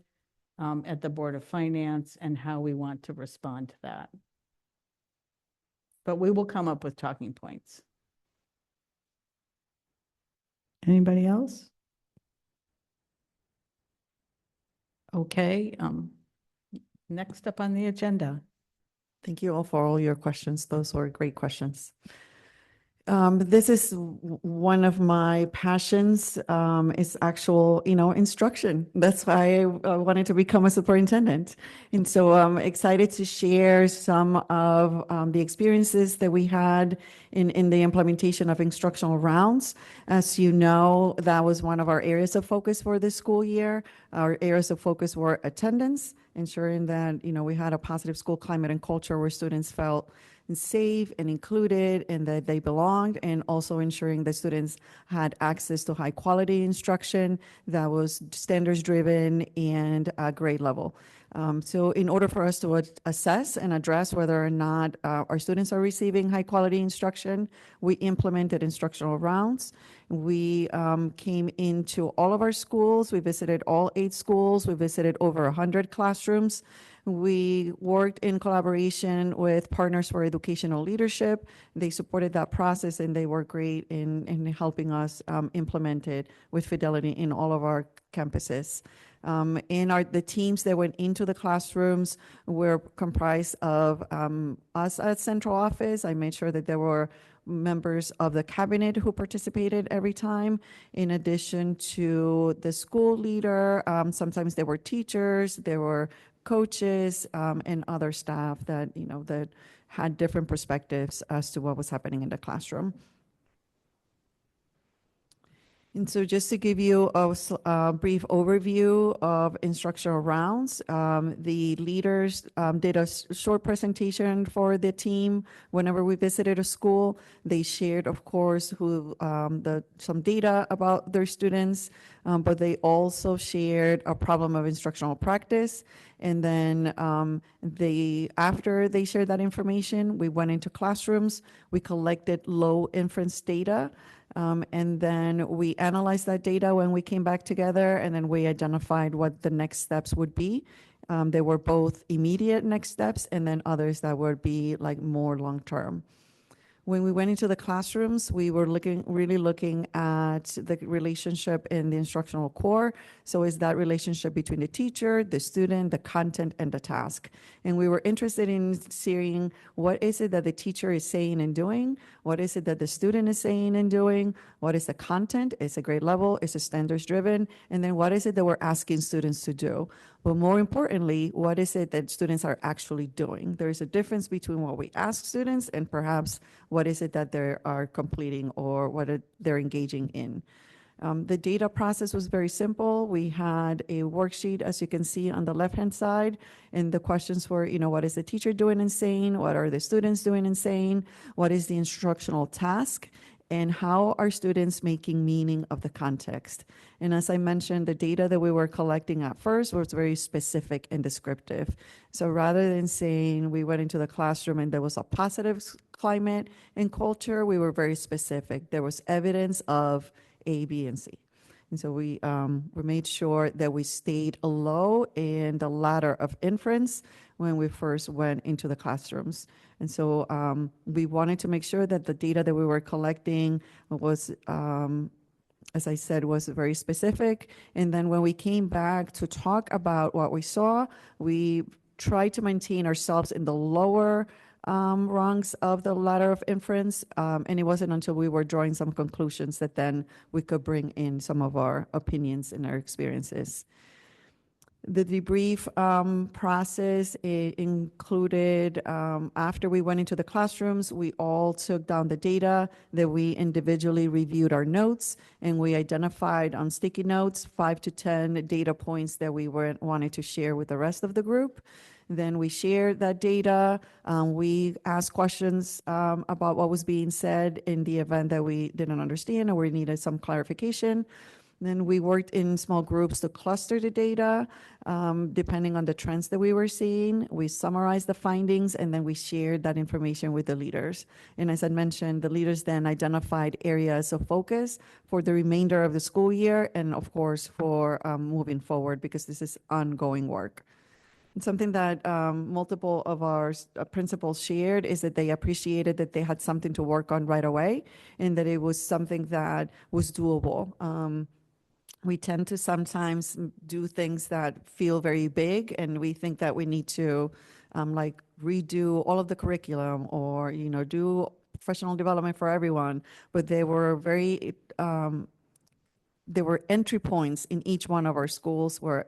at the Board of Finance and how we want to respond to that. But we will come up with talking points. Anybody else? Okay, next up on the agenda. Thank you all for all your questions. Those were great questions. This is one of my passions, is actual, instruction. That's why I wanted to become a superintendent. And so I'm excited to share some of the experiences that we had in the implementation of instructional rounds. As you know, that was one of our areas of focus for this school year. Our areas of focus were attendance, ensuring that, we had a positive school climate and culture where students felt safe and included and that they belonged, and also ensuring that students had access to high quality instruction that was standards driven and grade level. So in order for us to assess and address whether or not our students are receiving high quality instruction, we implemented instructional rounds. We came into all of our schools. We visited all 8 schools. We visited over 100 classrooms. We worked in collaboration with Partners for Educational Leadership. They supported that process and they were great in helping us implement it with fidelity in all of our campuses. The teams that went into the classrooms were comprised of us at central office. I made sure that there were members of the cabinet who participated every time, in addition to the school leader. Sometimes there were teachers, there were coaches, and other staff that, that had different perspectives as to what was happening in the classroom. And so just to give you a brief overview of instructional rounds, the leaders did a short presentation for the team whenever we visited a school. They shared, of course, some data about their students, but they also shared a problem of instructional practice. And then after they shared that information, we went into classrooms, we collected low inference data, and then we analyzed that data when we came back together, and then we identified what the next steps would be. There were both immediate next steps and then others that would be like more long-term. When we went into the classrooms, we were really looking at the relationship in the instructional core. So is that relationship between the teacher, the student, the content, and the task? And we were interested in seeing what is it that the teacher is saying and doing? What is it that the student is saying and doing? What is the content? Is it grade level? Is it standards driven? And then what is it that we're asking students to do? But more importantly, what is it that students are actually doing? There is a difference between what we ask students and perhaps what is it that they are completing or they're engaging in. The data process was very simple. We had a worksheet, as you can see on the left-hand side, and the questions were, what is the teacher doing and saying? What are the students doing and saying? What is the instructional task? And how are students making meaning of the context? And as I mentioned, the data that we were collecting at first was very specific and descriptive. So rather than saying we went into the classroom and there was a positive climate and culture, we were very specific. There was evidence of A, B, and C. And so we made sure that we stayed low in the ladder of inference when we first went into the classrooms. And so we wanted to make sure that the data that we were collecting was, as I said, was very specific. And then when we came back to talk about what we saw, we tried to maintain ourselves in the lower rungs of the ladder of inference. And it wasn't until we were drawing some conclusions that then we could bring in some of our opinions and our experiences. The debrief process included, after we went into the classrooms, we all took down the data, that we individually reviewed our notes, and we identified on sticky notes 5 to 10 data points that we wanted to share with the rest of the group. Then we shared that data. We asked questions about what was being said in the event that we didn't understand or we needed some clarification. Then we worked in small groups to cluster the data, depending on the trends that we were seeing. We summarized the findings, and then we shared that information with the leaders. And as I mentioned, the leaders then identified areas of focus for the remainder of the school year and, of course, for moving forward, because this is ongoing work. And something that multiple of our principals shared is that they appreciated that they had something to work on right away and that it was something that was doable. We tend to sometimes do things that feel very big, and we think that we need to like redo all of the curriculum or, do professional development for everyone. But they were very, there were entry points in each one of our schools where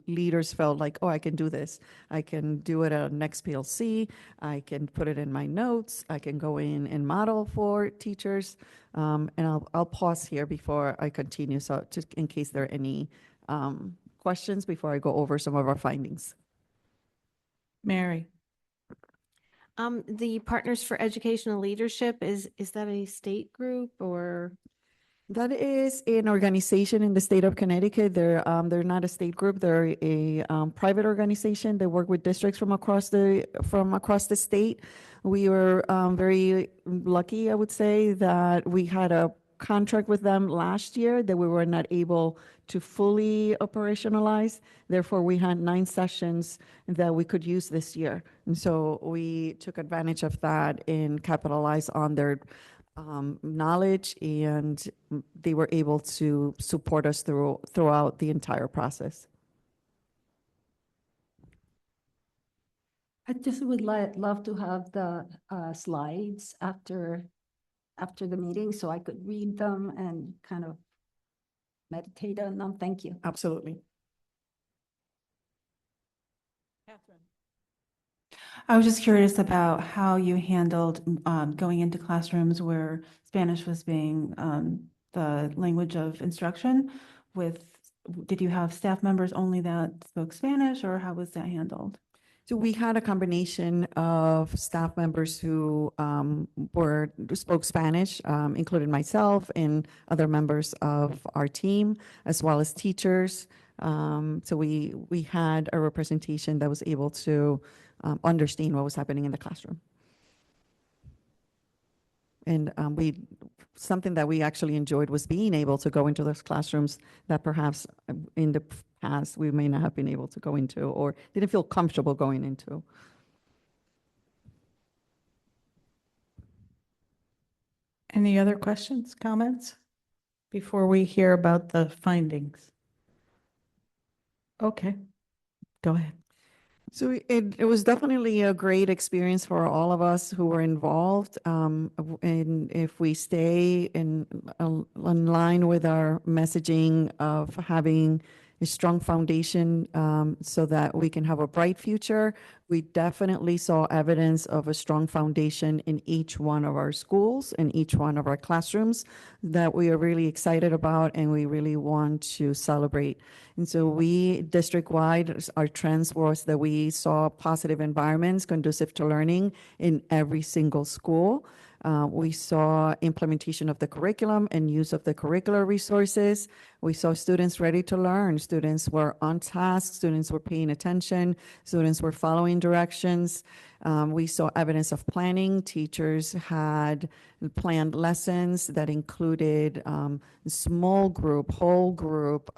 leaders felt like, oh, I can do this. I can do it at next PLC. I can put it in my notes. I can go in and model for teachers. And I'll pause here before I continue, so just in case there are any questions before I go over some of our findings. Mary. The Partners for Educational Leadership, is that a state group or? That is an organization in the state of Connecticut. They're not a state group. They're a private organization. They work with districts from across the state. We were very lucky, I would say, that we had a contract with them last year that we were not able to fully operationalize. Therefore, we had 9 sessions that we could use this year. And so we took advantage of that and capitalized on their knowledge, and they were able to support us throughout the entire process. I just would love to have the slides after the meeting so I could read them and kind of meditate on them. Thank you. Absolutely. Catherine. I was just curious about how you handled going into classrooms where Spanish was being the language of instruction with, did you have staff members only that spoke Spanish, or how was that handled? So we had a combination of staff members who spoke Spanish, including myself and other members of our team, as well as teachers. So we had a representation that was able to understand what was happening in the classroom. And something that we actually enjoyed was being able to go into those classrooms that perhaps in the past we may not have been able to go into or didn't feel comfortable going into. Any other questions, comments before we hear about the findings? Okay, go ahead. So it was definitely a great experience for all of us who were involved. And if we stay in line with our messaging of having a strong foundation so that we can have a bright future, we definitely saw evidence of a strong foundation in each one of our schools, in each one of our classrooms that we are really excited about and we really want to celebrate. And so we, district-wide, our trends was that we saw positive environments conducive to learning in every single school. We saw implementation of the curriculum and use of the curricular resources. We saw students ready to learn. Students were on task. Students were paying attention. Students were following directions. We saw evidence of planning. Teachers had planned lessons that included small group, whole group.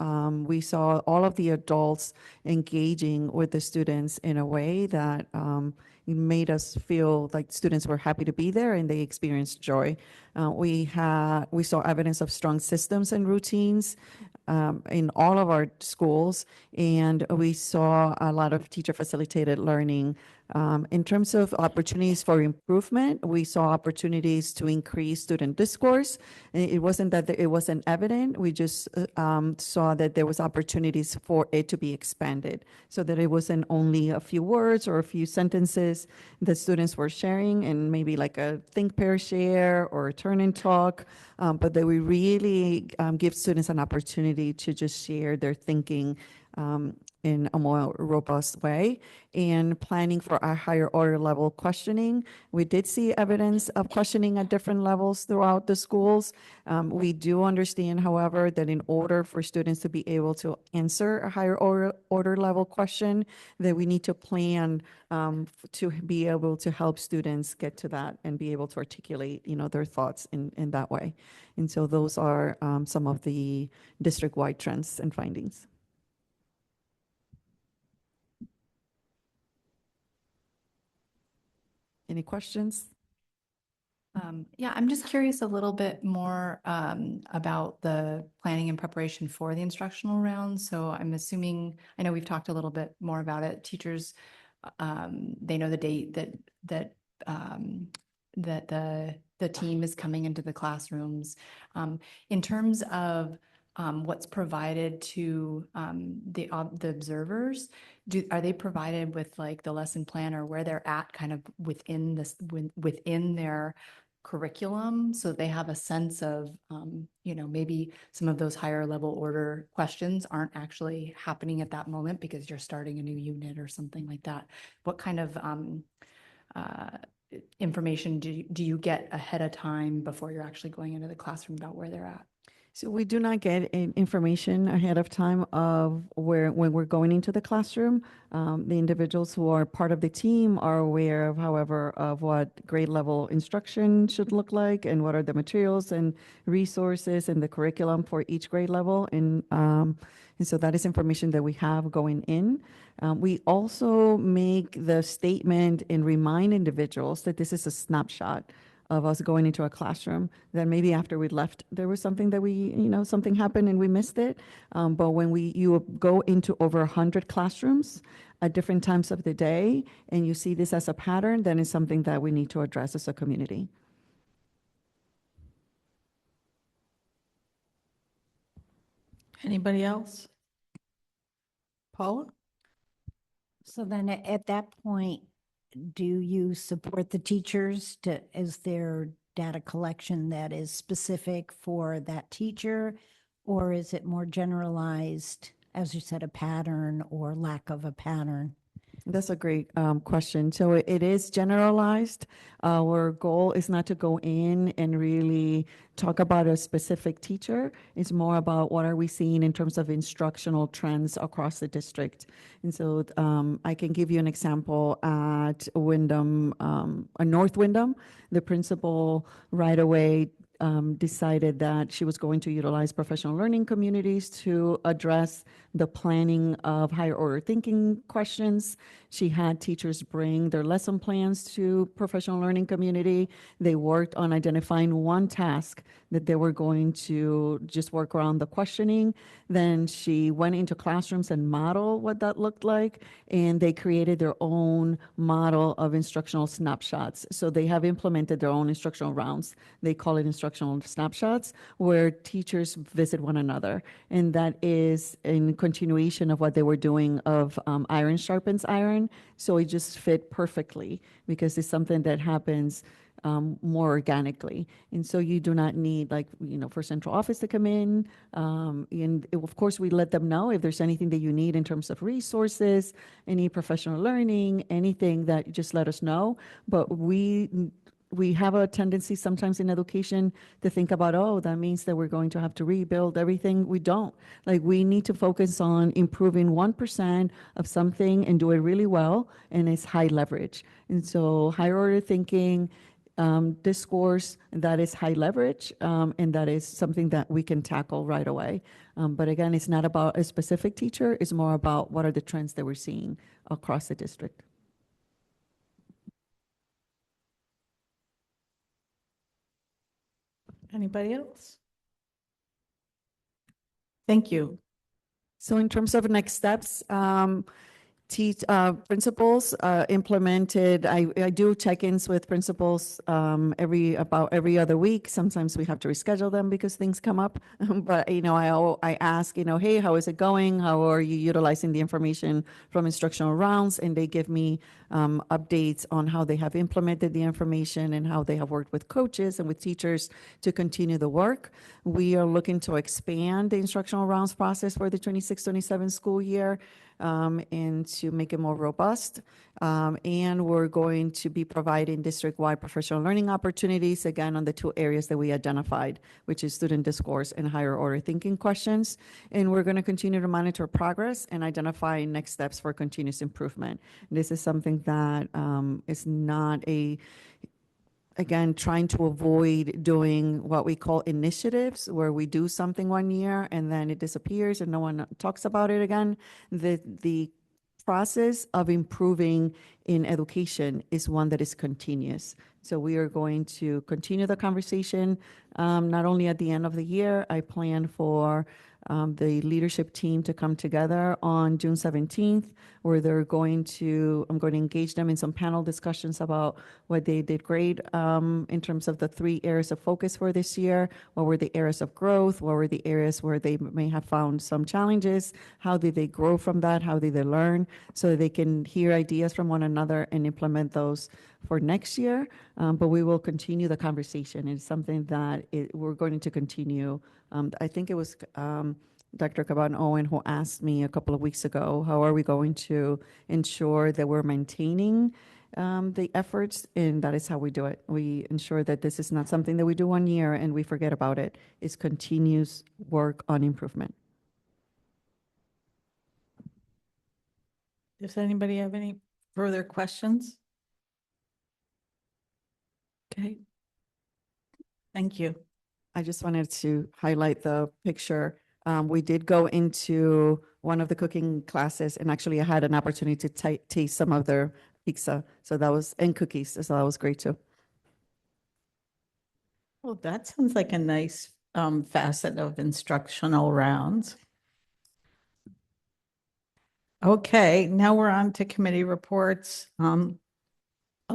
We saw all of the adults engaging with the students in a way that it made us feel like students were happy to be there and they experienced joy. We saw evidence of strong systems and routines in all of our schools, and we saw a lot of teacher facilitated learning. In terms of opportunities for improvement, we saw opportunities to increase student discourse. It wasn't that it wasn't evident, we just saw that there was opportunities for it to be expanded, so that it wasn't only a few words or a few sentences that students were sharing and maybe like a think, pair, share or a turn and talk, but that we really give students an opportunity to just share their thinking in a more robust way. And planning for our higher order level questioning, we did see evidence of questioning at different levels throughout the schools. We do understand, however, that in order for students to be able to answer a higher order level question, that we need to plan to be able to help students get to that and be able to articulate, their thoughts in that way. And so those are some of the district-wide trends and findings. Any questions? Yeah, I'm just curious a little bit more about the planning and preparation for the instructional round. So I'm assuming, I know we've talked a little bit more about it. Teachers, they know the date that the team is coming into the classrooms. In terms of what's provided to the observers, are they provided with like the lesson plan or where they're at kind of within within their curriculum, so they have a sense of maybe some of those higher level order questions aren't actually happening at that moment because you're starting a new unit or something like that? What kind of information do you get ahead of time before you're actually going into the classroom about where they're at? So we do not get information ahead of time of when we're going into the classroom. The individuals who are part of the team are aware of, however, of what grade level instruction should look like and what are the materials and resources and the curriculum for each grade level. And so that is information that we have going in. We also make the statement and remind individuals that this is a snapshot of us going into a classroom, that maybe after we left, there was something that something happened and we missed it. But when you go into over 100 classrooms at different times of the day, and you see this as a pattern, then it's something that we need to address as a community. Anybody else? Paula? So then at that point, do you support the teachers as they're data collection that is specific for that teacher? Or is it more generalized, as you said, a pattern or lack of a pattern? That's a great question. So it is generalized. Our goal is not to go in and really talk about a specific teacher. It's more about what are we seeing in terms of instructional trends across the district. And so I can give you an example at Windham, North Windham. The principal right away decided that she was going to utilize professional learning communities to address the planning of higher order thinking questions. She had teachers bring their lesson plans to professional learning community. They worked on identifying one task that they were going to just work around the questioning. Then she went into classrooms and modeled what that looked like, and they created their own model of instructional snapshots. So they have implemented their own instructional rounds. They call it instructional snapshots, where teachers visit one another. And that is in continuation of what they were doing of iron sharpens iron. So it just fit perfectly because it's something that happens more organically. And so you do not need for central office to come in. And of course, we let them know if there's anything that you need in terms of resources, any professional learning, anything that just let us know. But we have a tendency sometimes in education to think about, oh, that means that we're going to have to rebuild everything. We don't. We need to focus on improving 1% of something and do it really well, and it's high leverage. And so higher order thinking, discourse, that is high leverage, and that is something that we can tackle right away. But again, it's not about a specific teacher. It's more about what are the trends that we're seeing across the district. Anybody else? Thank you. So in terms of next steps, principals implemented, I do check-ins with principals about every other week. Sometimes we have to reschedule them because things come up. But, I ask, hey, how is it going? How are you utilizing the information from instructional rounds? And they give me updates on how they have implemented the information and how they have worked with coaches and with teachers to continue the work. We are looking to expand the instructional rounds process for the 26-27 school year. And to make it more robust. And we're going to be providing district-wide professional learning opportunities, again, on the two areas that we identified, which is student discourse and higher order thinking questions. And we're going to continue to monitor progress and identify next steps for continuous improvement. This is something that is not again, trying to avoid doing what we call initiatives, where we do something one year and then it disappears and no one talks about it again. The process of improving in education is one that is continuous. So we are going to continue the conversation, not only at the end of the year. I plan for the leadership team to come together on June 17th, where I'm going to engage them in some panel discussions about what they did great in terms of the 3 areas of focus for this year. What were the areas of growth? What were the areas where they may have found some challenges? How did they grow from that? How did they learn? So they can hear ideas from one another and implement those for next year. But we will continue the conversation. It's something that we're going to continue. I think it was Dr. Caban Owen who asked me a couple of weeks ago, how are we going to ensure that we're maintaining the efforts? And that is how we do it. We ensure that this is not something that we do one year and we forget about it. It's continuous work on improvement. Does anybody have any further questions? Okay. Thank you. I just wanted to highlight the picture. We did go into one of the cooking classes, and actually I had an opportunity to taste some of their pizza. So that was, and cookies. So that was great too. Well, that sounds like a nice facet of instructional rounds. Okay, now we're on to committee reports. I'll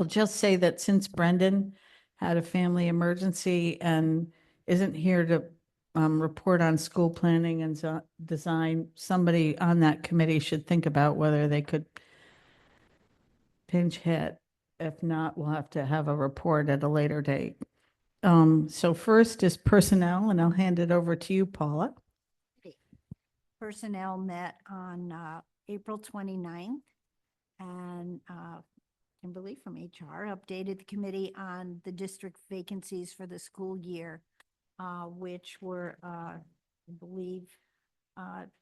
just say that since Brendan had a family emergency and isn't here to report on school planning and design, somebody on that committee should think about whether they could pinch hit. If not, we'll have to have a report at a later date. So first is personnel, and I'll hand it over to you, Paula. Personnel met on April 29th, and Kimberly from HR updated the committee on the district vacancies for the school year, which were, I believe,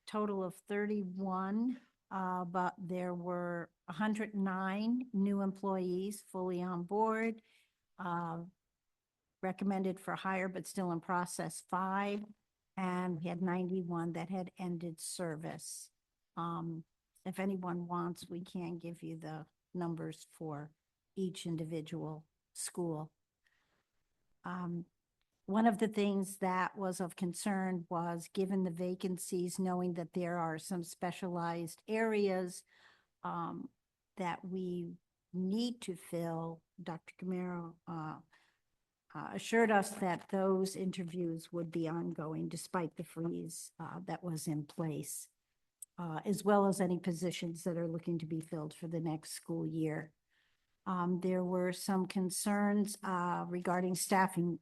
total of 31, but there were 109 new employees fully on board, recommended for hire but still in process 5, and we had 91 that had ended service. If anyone wants, we can give you the numbers for each individual school. One of the things that was of concern was, given the vacancies, knowing that there are some specialized areas that we need to fill, Dr. Camaro assured us that those interviews would be ongoing despite the freeze that was in place, as well as any positions that are looking to be filled for the next school year. There were some concerns regarding staffing,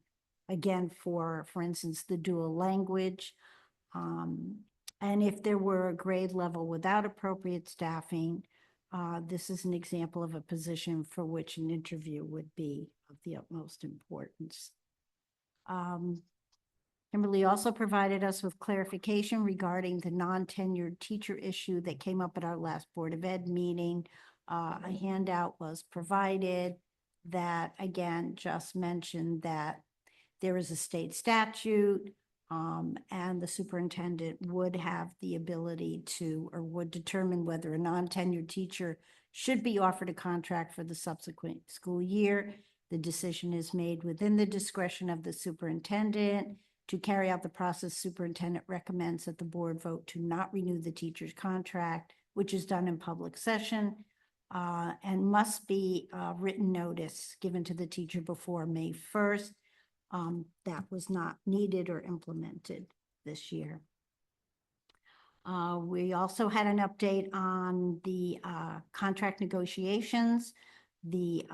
again, for instance, the dual language. And if there were a grade level without appropriate staffing, this is an example of a position for which an interview would be of the utmost importance. Kimberly also provided us with clarification regarding the non-tenured teacher issue that came up at our last Board of Ed meeting. A handout was provided that, again, just mentioned that there is a state statute, and the superintendent would have the ability to, or would determine whether a non-tenured teacher should be offered a contract for the subsequent school year. The decision is made within the discretion of the superintendent. To carry out the process, superintendent recommends that the board vote to not renew the teacher's contract, which is done in public session, and must be written notice given to the teacher before May 1st. That was not needed or implemented this year. We also had an update on the contract negotiations. The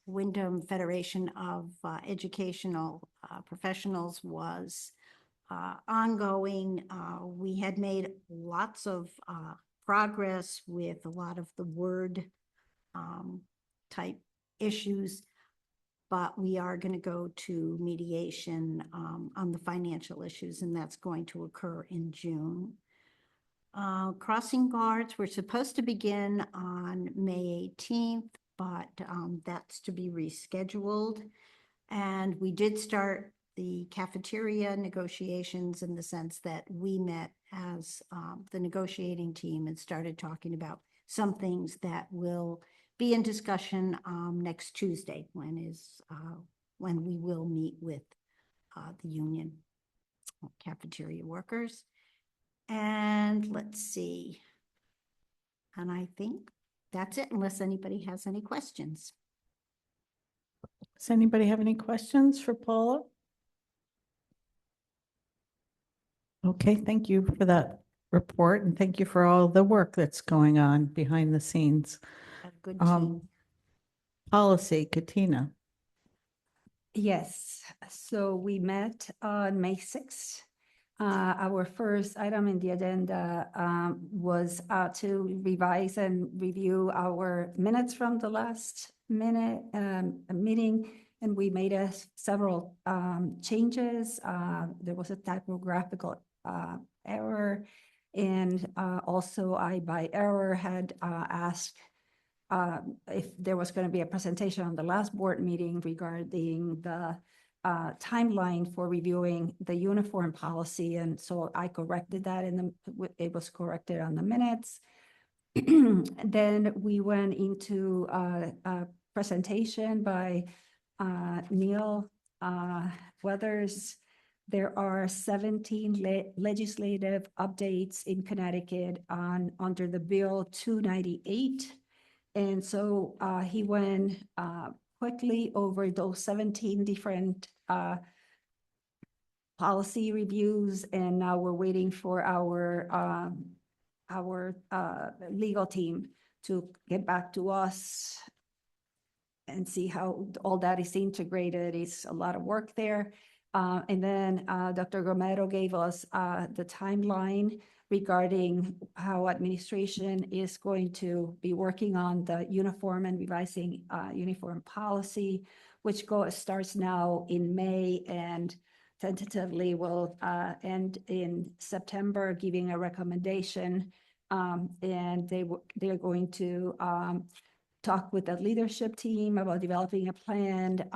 Windham Federation of Educational Professionals was ongoing. We had made lots of progress with a lot of the word type issues, but we are going to go to mediation on the financial issues, and that's going to occur in June. Crossing guards were supposed to begin on May 18th, but that's to be rescheduled. And we did start the cafeteria negotiations in the sense that we met as the negotiating team and started talking about some things that will be in discussion next Tuesday, when we will meet with the union cafeteria workers. And let's see. And I think that's it, unless anybody has any questions. Does anybody have any questions for Paula? Okay, thank you for that report, and thank you for all the work that's going on behind the scenes. A good team. Policy, Katina. Yes, so we met on May 6th. Our first item in the agenda was to revise and review our minutes from the last meeting, and we made several changes. There was a typographical error, and also I, by error, had asked if there was going to be a presentation on the last board meeting regarding the timeline for reviewing the uniform policy. And so I corrected that it was corrected on the minutes. Then we went into a presentation by Neil Weathers. There are 17 legislative updates in Connecticut under the Bill 298. And so he went quickly over those 17 different policy reviews, and now we're waiting for our legal team to get back to us and see how all that is integrated. It's a lot of work there. And then Dr. Romero gave us the timeline regarding how administration is going to be working on the uniform and revising uniform policy, which starts now in May and tentatively will end in September, giving a recommendation. And they're going to talk with the leadership team about developing a plan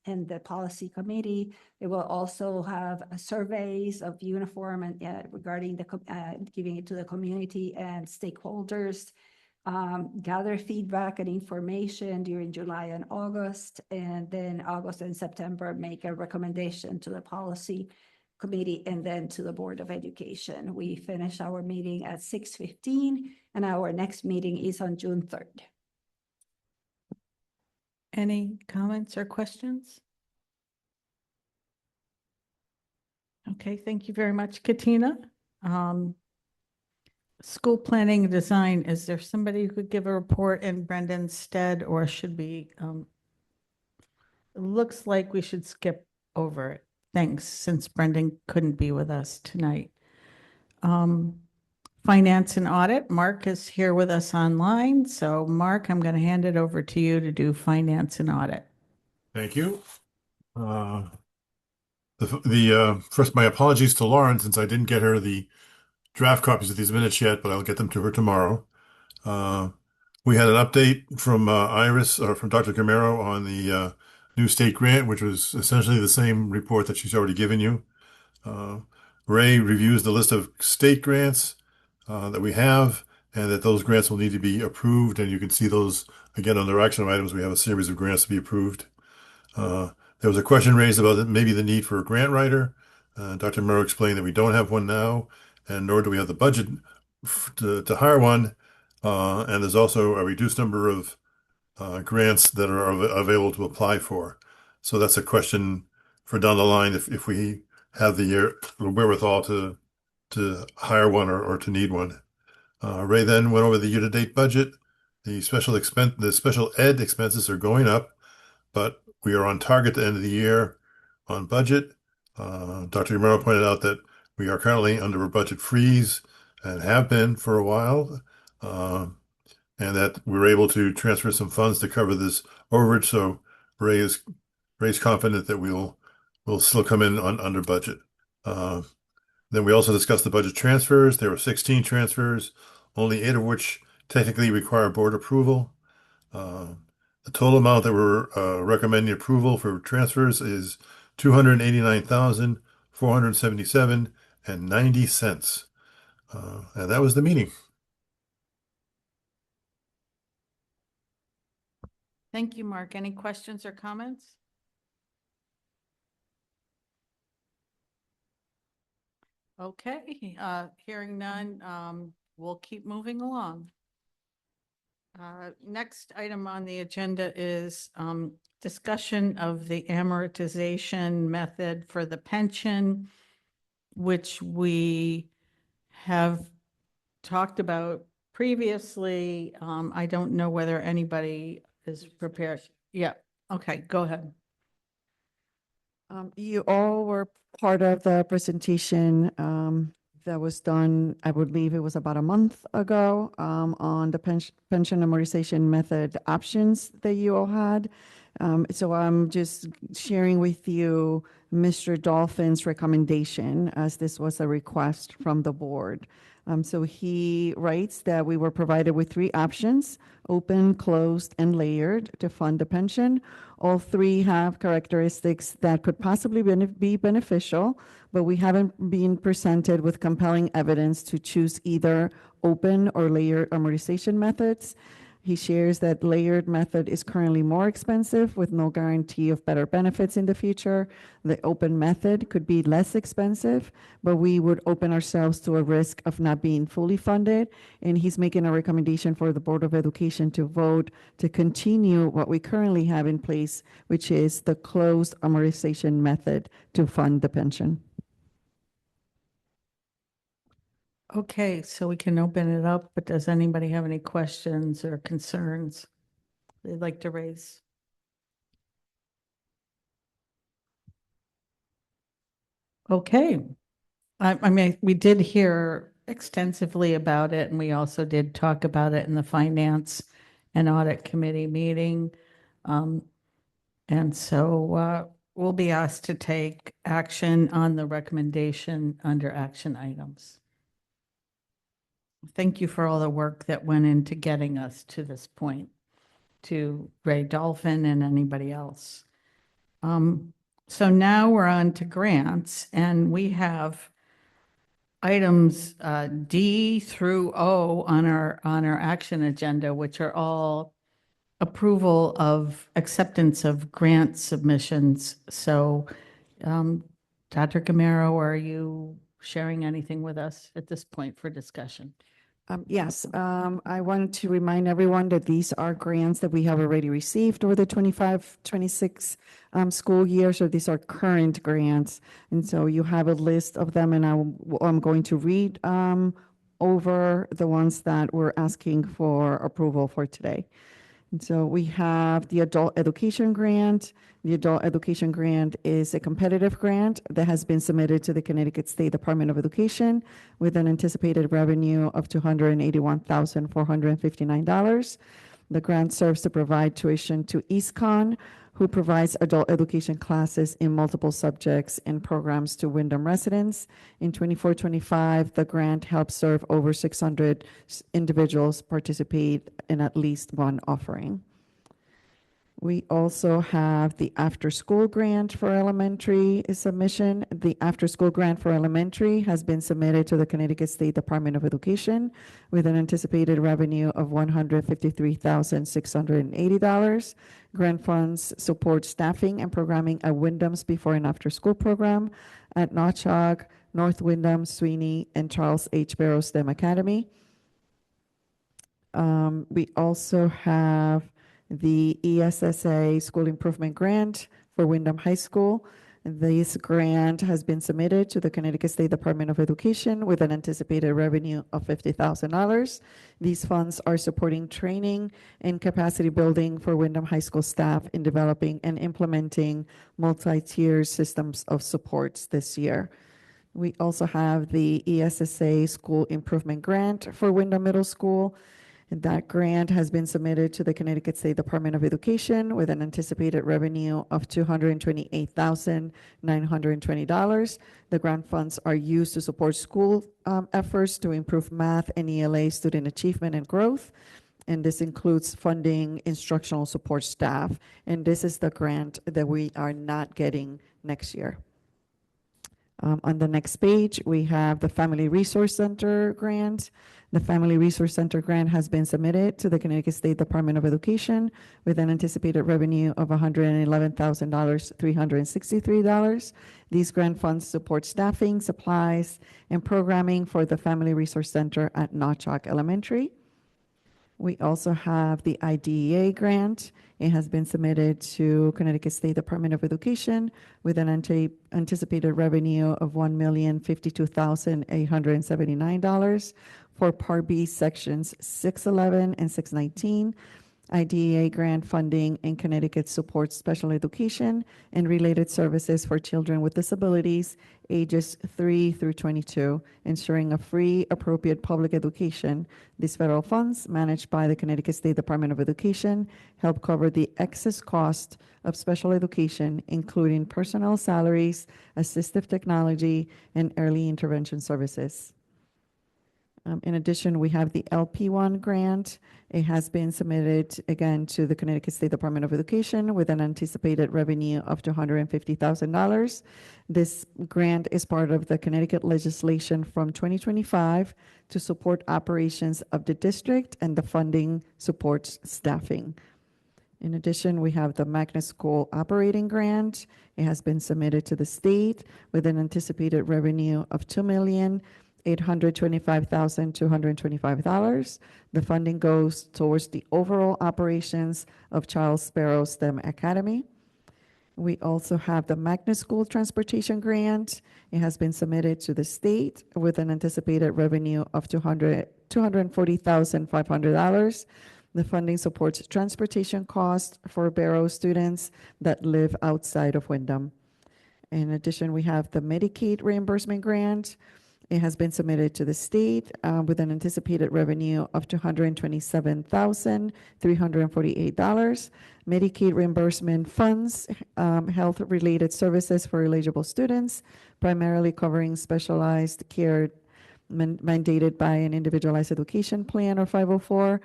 and the policy committee. They will also have surveys of uniform and regarding the giving it to the community and stakeholders, gather feedback and information during July and August, and then August and September make a recommendation to the policy committee and then to the Board of Education. We finish our meeting at 6:15 and our next meeting is on June 3rd. Any comments or questions? Okay, thank you very much, Katina. School planning and design, is there somebody who could give a report in Brendan's stead, or should we, it looks like we should skip over it. Thanks, since Brendan couldn't be with us tonight. Finance and audit, Mark is here with us online. So Mark, I'm going to hand it over to you to do finance and audit. Thank you. First, my apologies to Lauren since I didn't get her the draft copies of these minutes yet, but I'll get them to her tomorrow. We had an update from Iris or from Dr. Camaro on the new state grant, which was essentially the same report that she's already given you. Ray reviews the list of state grants that we have, and that those grants will need to be approved. And you can see those again under action items. We have a series of grants to be approved. There was a question raised about maybe the need for a grant writer. Dr. Murrow explained that we don't have one now, and nor do we have the budget to hire one. And there's also a reduced number of grants that are available to apply for. So that's a question for down the line if we have the wherewithal to hire one or to need one. Ray then went over the year-to-date budget. The special ed expenses are going up, but we are on target to end of the year on budget. Dr. Romero pointed out that we are currently under a budget freeze and have been for a while, and that we're able to transfer some funds to cover this overage. So Ray's confident that we'll still come in under budget. Then we also discussed the budget transfers. There were 16 transfers, only 8 of which technically require board approval. The total amount that we're recommending approval for transfers is $289,477.90. And that was the meeting. Thank you, Mark. Any questions or comments? Okay, hearing none, we'll keep moving along. Next item on the agenda is discussion of the amortization method for the pension, which we have talked about previously. I don't know whether anybody is prepared. Yeah, okay, go ahead. You all were part of the presentation that was done, I believe it was about a month ago, on the pension amortization method options that you all had. So I'm just sharing with you Mr. Dolphin's recommendation, as this was a request from the board. So he writes that we were provided with 3 options: open, closed, and layered to fund the pension. All 3 have characteristics that could possibly be beneficial, but we haven't been presented with compelling evidence to choose either open or layered amortization methods. He shares that layered method is currently more expensive with no guarantee of better benefits in the future. The open method could be less expensive, but we would open ourselves to a risk of not being fully funded. And he's making a recommendation for the Board of Education to vote to continue what we currently have in place, which is the closed amortization method to fund the pension. Okay, so we can open it up, but does anybody have any questions or concerns they'd like to raise? Okay. I mean, we did hear extensively about it, and we also did talk about it in the Finance and Audit Committee meeting. And so we'll be asked to take action on the recommendation under action items. Thank you for all the work that went into getting us to this point, to Ray Dolphin and anybody else. So now we're on to grants, and we have items D through O on our action agenda, which are all approval of acceptance of grant submissions. So, Dr. Gamero, are you sharing anything with us at this point for discussion? Yes, I want to remind everyone that these are grants that we have already received over the 25-26 school year. So these are current grants. And so you have a list of them, and I'm going to read over the ones that we're asking for approval for today. And so we have the Adult Education Grant. The Adult Education Grant is a competitive grant that has been submitted to the Connecticut State Department of Education with an anticipated revenue of $281,459. The grant serves to provide tuition to EastCon, who provides adult education classes in multiple subjects and programs to Windham residents. In 24-25, the grant helps serve over 600 individuals participate in at least one offering. We also have the after-school grant for elementary submission. The after-school grant for elementary has been submitted to the Connecticut State Department of Education with an anticipated revenue of $153,680. Grant funds support staffing and programming at Windham's before and after school program at Notchog, North Windham, Sweeney, and Charles H. Barrow STEM Academy. We also have the ESSA School Improvement Grant for Windham High School. This grant has been submitted to the Connecticut State Department of Education with an anticipated revenue of $50,000. These funds are supporting training and capacity building for Windham High School staff in developing and implementing multi-tier systems of supports this year. We also have the ESSA School Improvement Grant for Windham Middle School. And that grant has been submitted to the Connecticut State Department of Education with an anticipated revenue of $228,920. The grant funds are used to support school efforts to improve math and ELA student achievement and growth. And this includes funding instructional support staff. And this is the grant that we are not getting next year. On the next page, we have the Family Resource Center grant. The Family Resource Center grant has been submitted to the Connecticut State Department of Education with an anticipated revenue of $111,363. These grant funds support staffing, supplies, and programming for the Family Resource Center at Notchog Elementary. We also have the IDEA grant. It has been submitted to Connecticut State Department of Education with an anticipated revenue of $1,052,879 for Part B sections 611 and 619. IDEA grant funding in Connecticut supports special education and related services for children with disabilities ages 3 through 22, ensuring a free, appropriate public education. These federal funds, managed by the Connecticut State Department of Education, help cover the excess cost of special education, including personnel salaries, assistive technology, and early intervention services. In addition, we have the LP1 grant. It has been submitted again to the Connecticut State Department of Education with an anticipated revenue of $250,000. This grant is part of the Connecticut legislation from 2025 to support operations of the district, and the funding supports staffing. In addition, we have the Magnet School Operating Grant. It has been submitted to the state with an anticipated revenue of $2,825,225. The funding goes towards the overall operations of Charles Sparrow STEM Academy. We also have the Magnet School Transportation Grant. It has been submitted to the state with an anticipated revenue of $240,500. The funding supports transportation costs for Barrow students that live outside of Windham. In addition, we have the Medicaid reimbursement grant. It has been submitted to the state with an anticipated revenue of $227,348. Medicaid reimbursement funds health-related services for eligible students, primarily covering specialized care mandated by an individualized education plan or 504.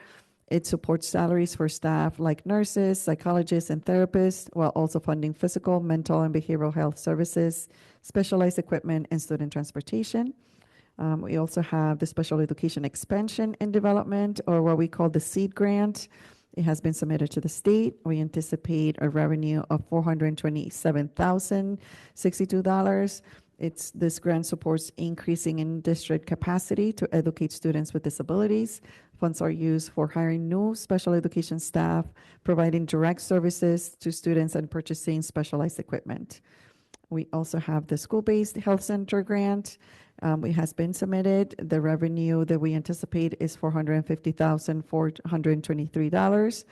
It supports salaries for staff like nurses, psychologists, and therapists, while also funding physical, mental, and behavioral health services, specialized equipment, and student transportation. We also have the Special Education Expansion and Development, or what we call the SEED grant. It has been submitted to the state. We anticipate a revenue of $427,062. This grant supports increasing in-district capacity to educate students with disabilities. Funds are used for hiring new special education staff, providing direct services to students, and purchasing specialized equipment. We also have the school-based health center grant. It has been submitted. The revenue that we anticipate is $450,423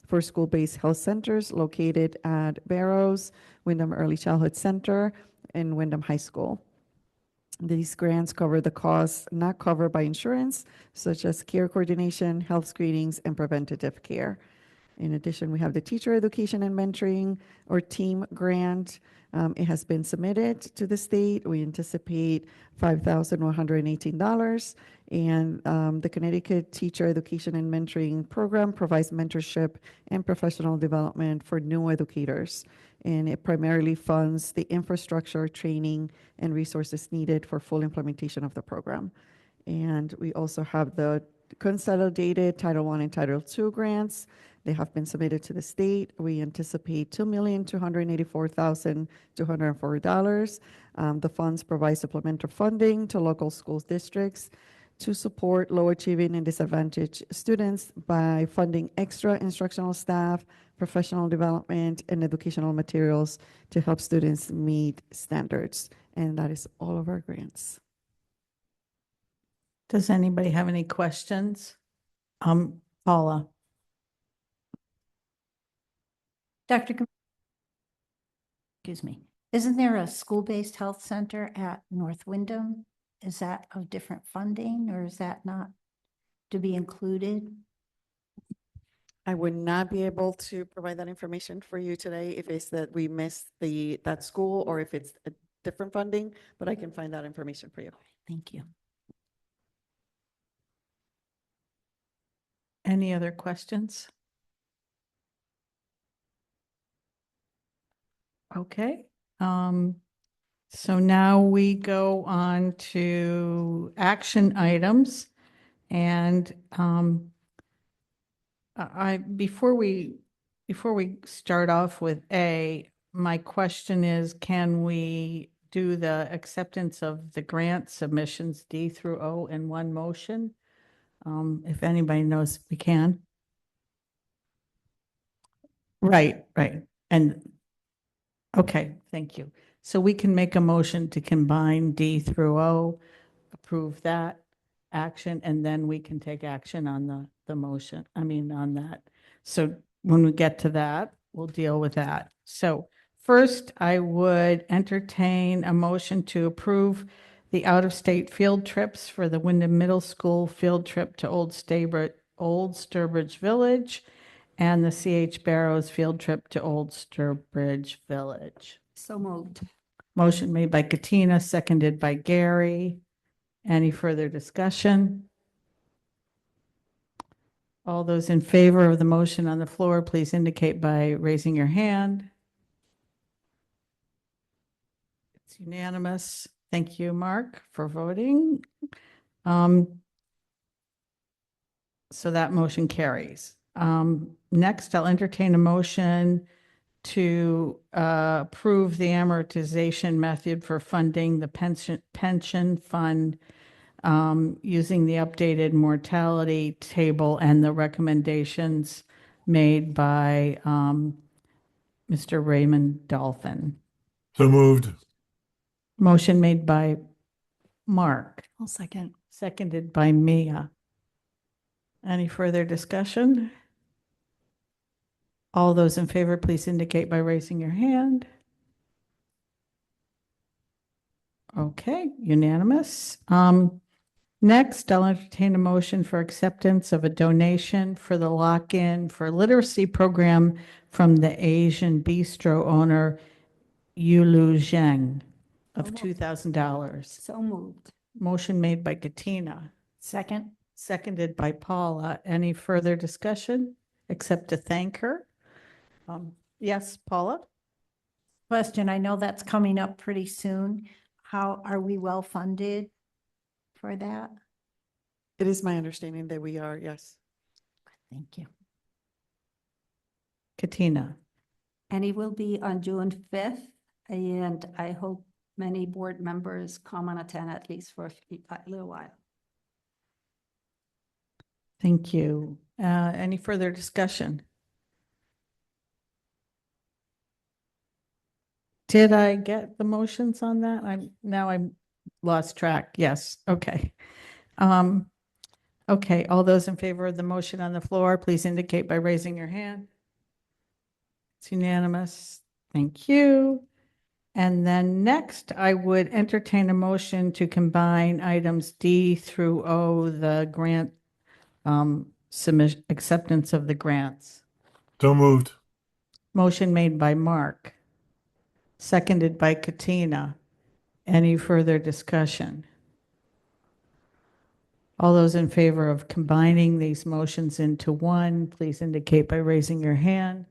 for school-based health centers located at Barrows, Windham Early Childhood Center, and Windham High School. These grants cover the costs not covered by insurance, such as care coordination, health screenings, and preventative care. In addition, we have the Teacher Education and Mentoring, or TEAM grant. It has been submitted to the state. We anticipate $5,118. And the Connecticut Teacher Education and Mentoring Program provides mentorship and professional development for new educators. And it primarily funds the infrastructure, training, and resources needed for full implementation of the program. And we also have the consolidated Title I and Title II grants. They have been submitted to the state. We anticipate $2,284,204. The funds provide supplemental funding to local schools districts to support low achieving and disadvantaged students by funding extra instructional staff, professional development, and educational materials to help students meet standards. And that is all of our grants. Does anybody have any questions? Paula? Excuse me, isn't there a school-based health center at North Windham? Is that of different funding, or is that not to be included? I would not be able to provide that information for you today if it's that we missed that school or if it's a different funding, but I can find that information for you. Thank you. Any other questions? Okay. So now we go on to action items. And before we start off with A, my question is, can we do the acceptance of the grant submissions D through O in one motion? If anybody knows, we can. Right. And, okay, thank you. So we can make a motion to combine D through O, approve that action, and then we can take action on the motion, on that. So when we get to that, we'll deal with that. So first, I would entertain a motion to approve the out-of-state field trips for the Windham Middle School field trip to Old Sturbridge Village and the C.H. Barrows field trip to Old Sturbridge Village. So moved. Motion made by Katina, seconded by Gary. Any further discussion? All those in favor of the motion on the floor, please indicate by raising your hand. It's unanimous. Thank you, Mark, for voting. So that motion carries. Next, I'll entertain a motion to approve the amortization method for funding the pension fund using the updated mortality table and the recommendations made by Mr. Raymond Dolphin. So moved. Motion made by Mark, I'll second. seconded by Mia. Any further discussion? All those in favor, please indicate by raising your hand. Okay, unanimous. Next, I'll entertain a motion for acceptance of a donation for the lock-in for literacy program from the Asian Bistro owner Yulu Zheng of So moved. $2,000. So moved. Motion made by Katina, Second? seconded by Paula. Any further discussion except to thank her? Yes, Paula? Question, I know that's coming up pretty soon. How, are we well funded for that? It is my understanding that we are, yes. Thank you. Katina? And it will be on June 5th, and I hope many board members come and attend at least for a little while. Thank you. Any further discussion? Did I get the motions on that? I'm lost track. Yes, okay. Okay, all those in favor of the motion on the floor, please indicate by raising your hand. It's unanimous. Thank you. And then next, I would entertain a motion to combine items D through O, the grant submission, acceptance of the grants. So moved. Motion made by Mark, seconded by Katina. Any further discussion? All those in favor of combining these motions into one, please indicate by raising your hand.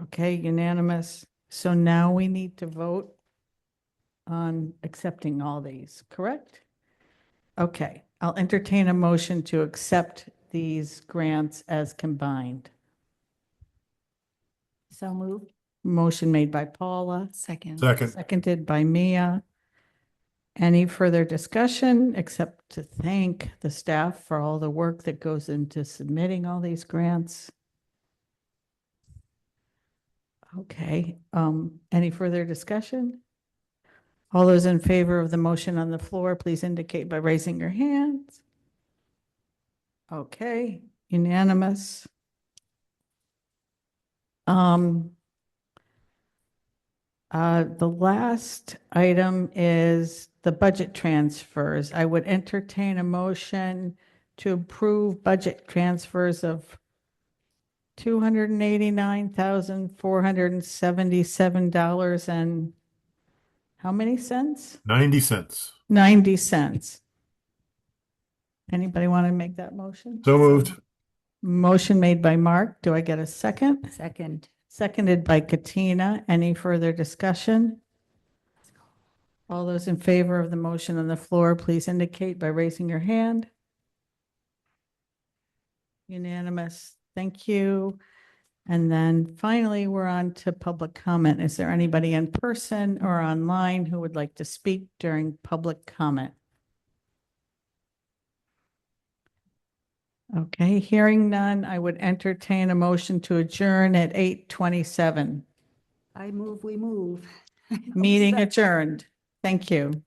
Okay, unanimous. So now we need to vote on accepting all these, correct? Okay, I'll entertain a motion to accept these grants as combined. So moved. Motion made by Paula, Second. Second. seconded by Mia. Any further discussion except to thank the staff for all the work that goes into submitting all these grants? Okay, any further discussion? All those in favor of the motion on the floor, please indicate by raising your hands. Okay, unanimous. The last item is the budget transfers. I would entertain a motion to approve budget transfers of $289,477 and how many cents? 90 cents. 90 cents. Anybody want to make that motion? So moved. Motion made by Mark. Do I get a second? Second. Seconded by Katina. Any further discussion? All those in favor of the motion on the floor, please indicate by raising your hand. Unanimous. Thank you. And then finally, we're on to public comment. Is there anybody in person or online who would like to speak during public comment? Okay, hearing none, I would entertain a motion to adjourn at 8:27. I move, we move. Meeting adjourned. Thank you.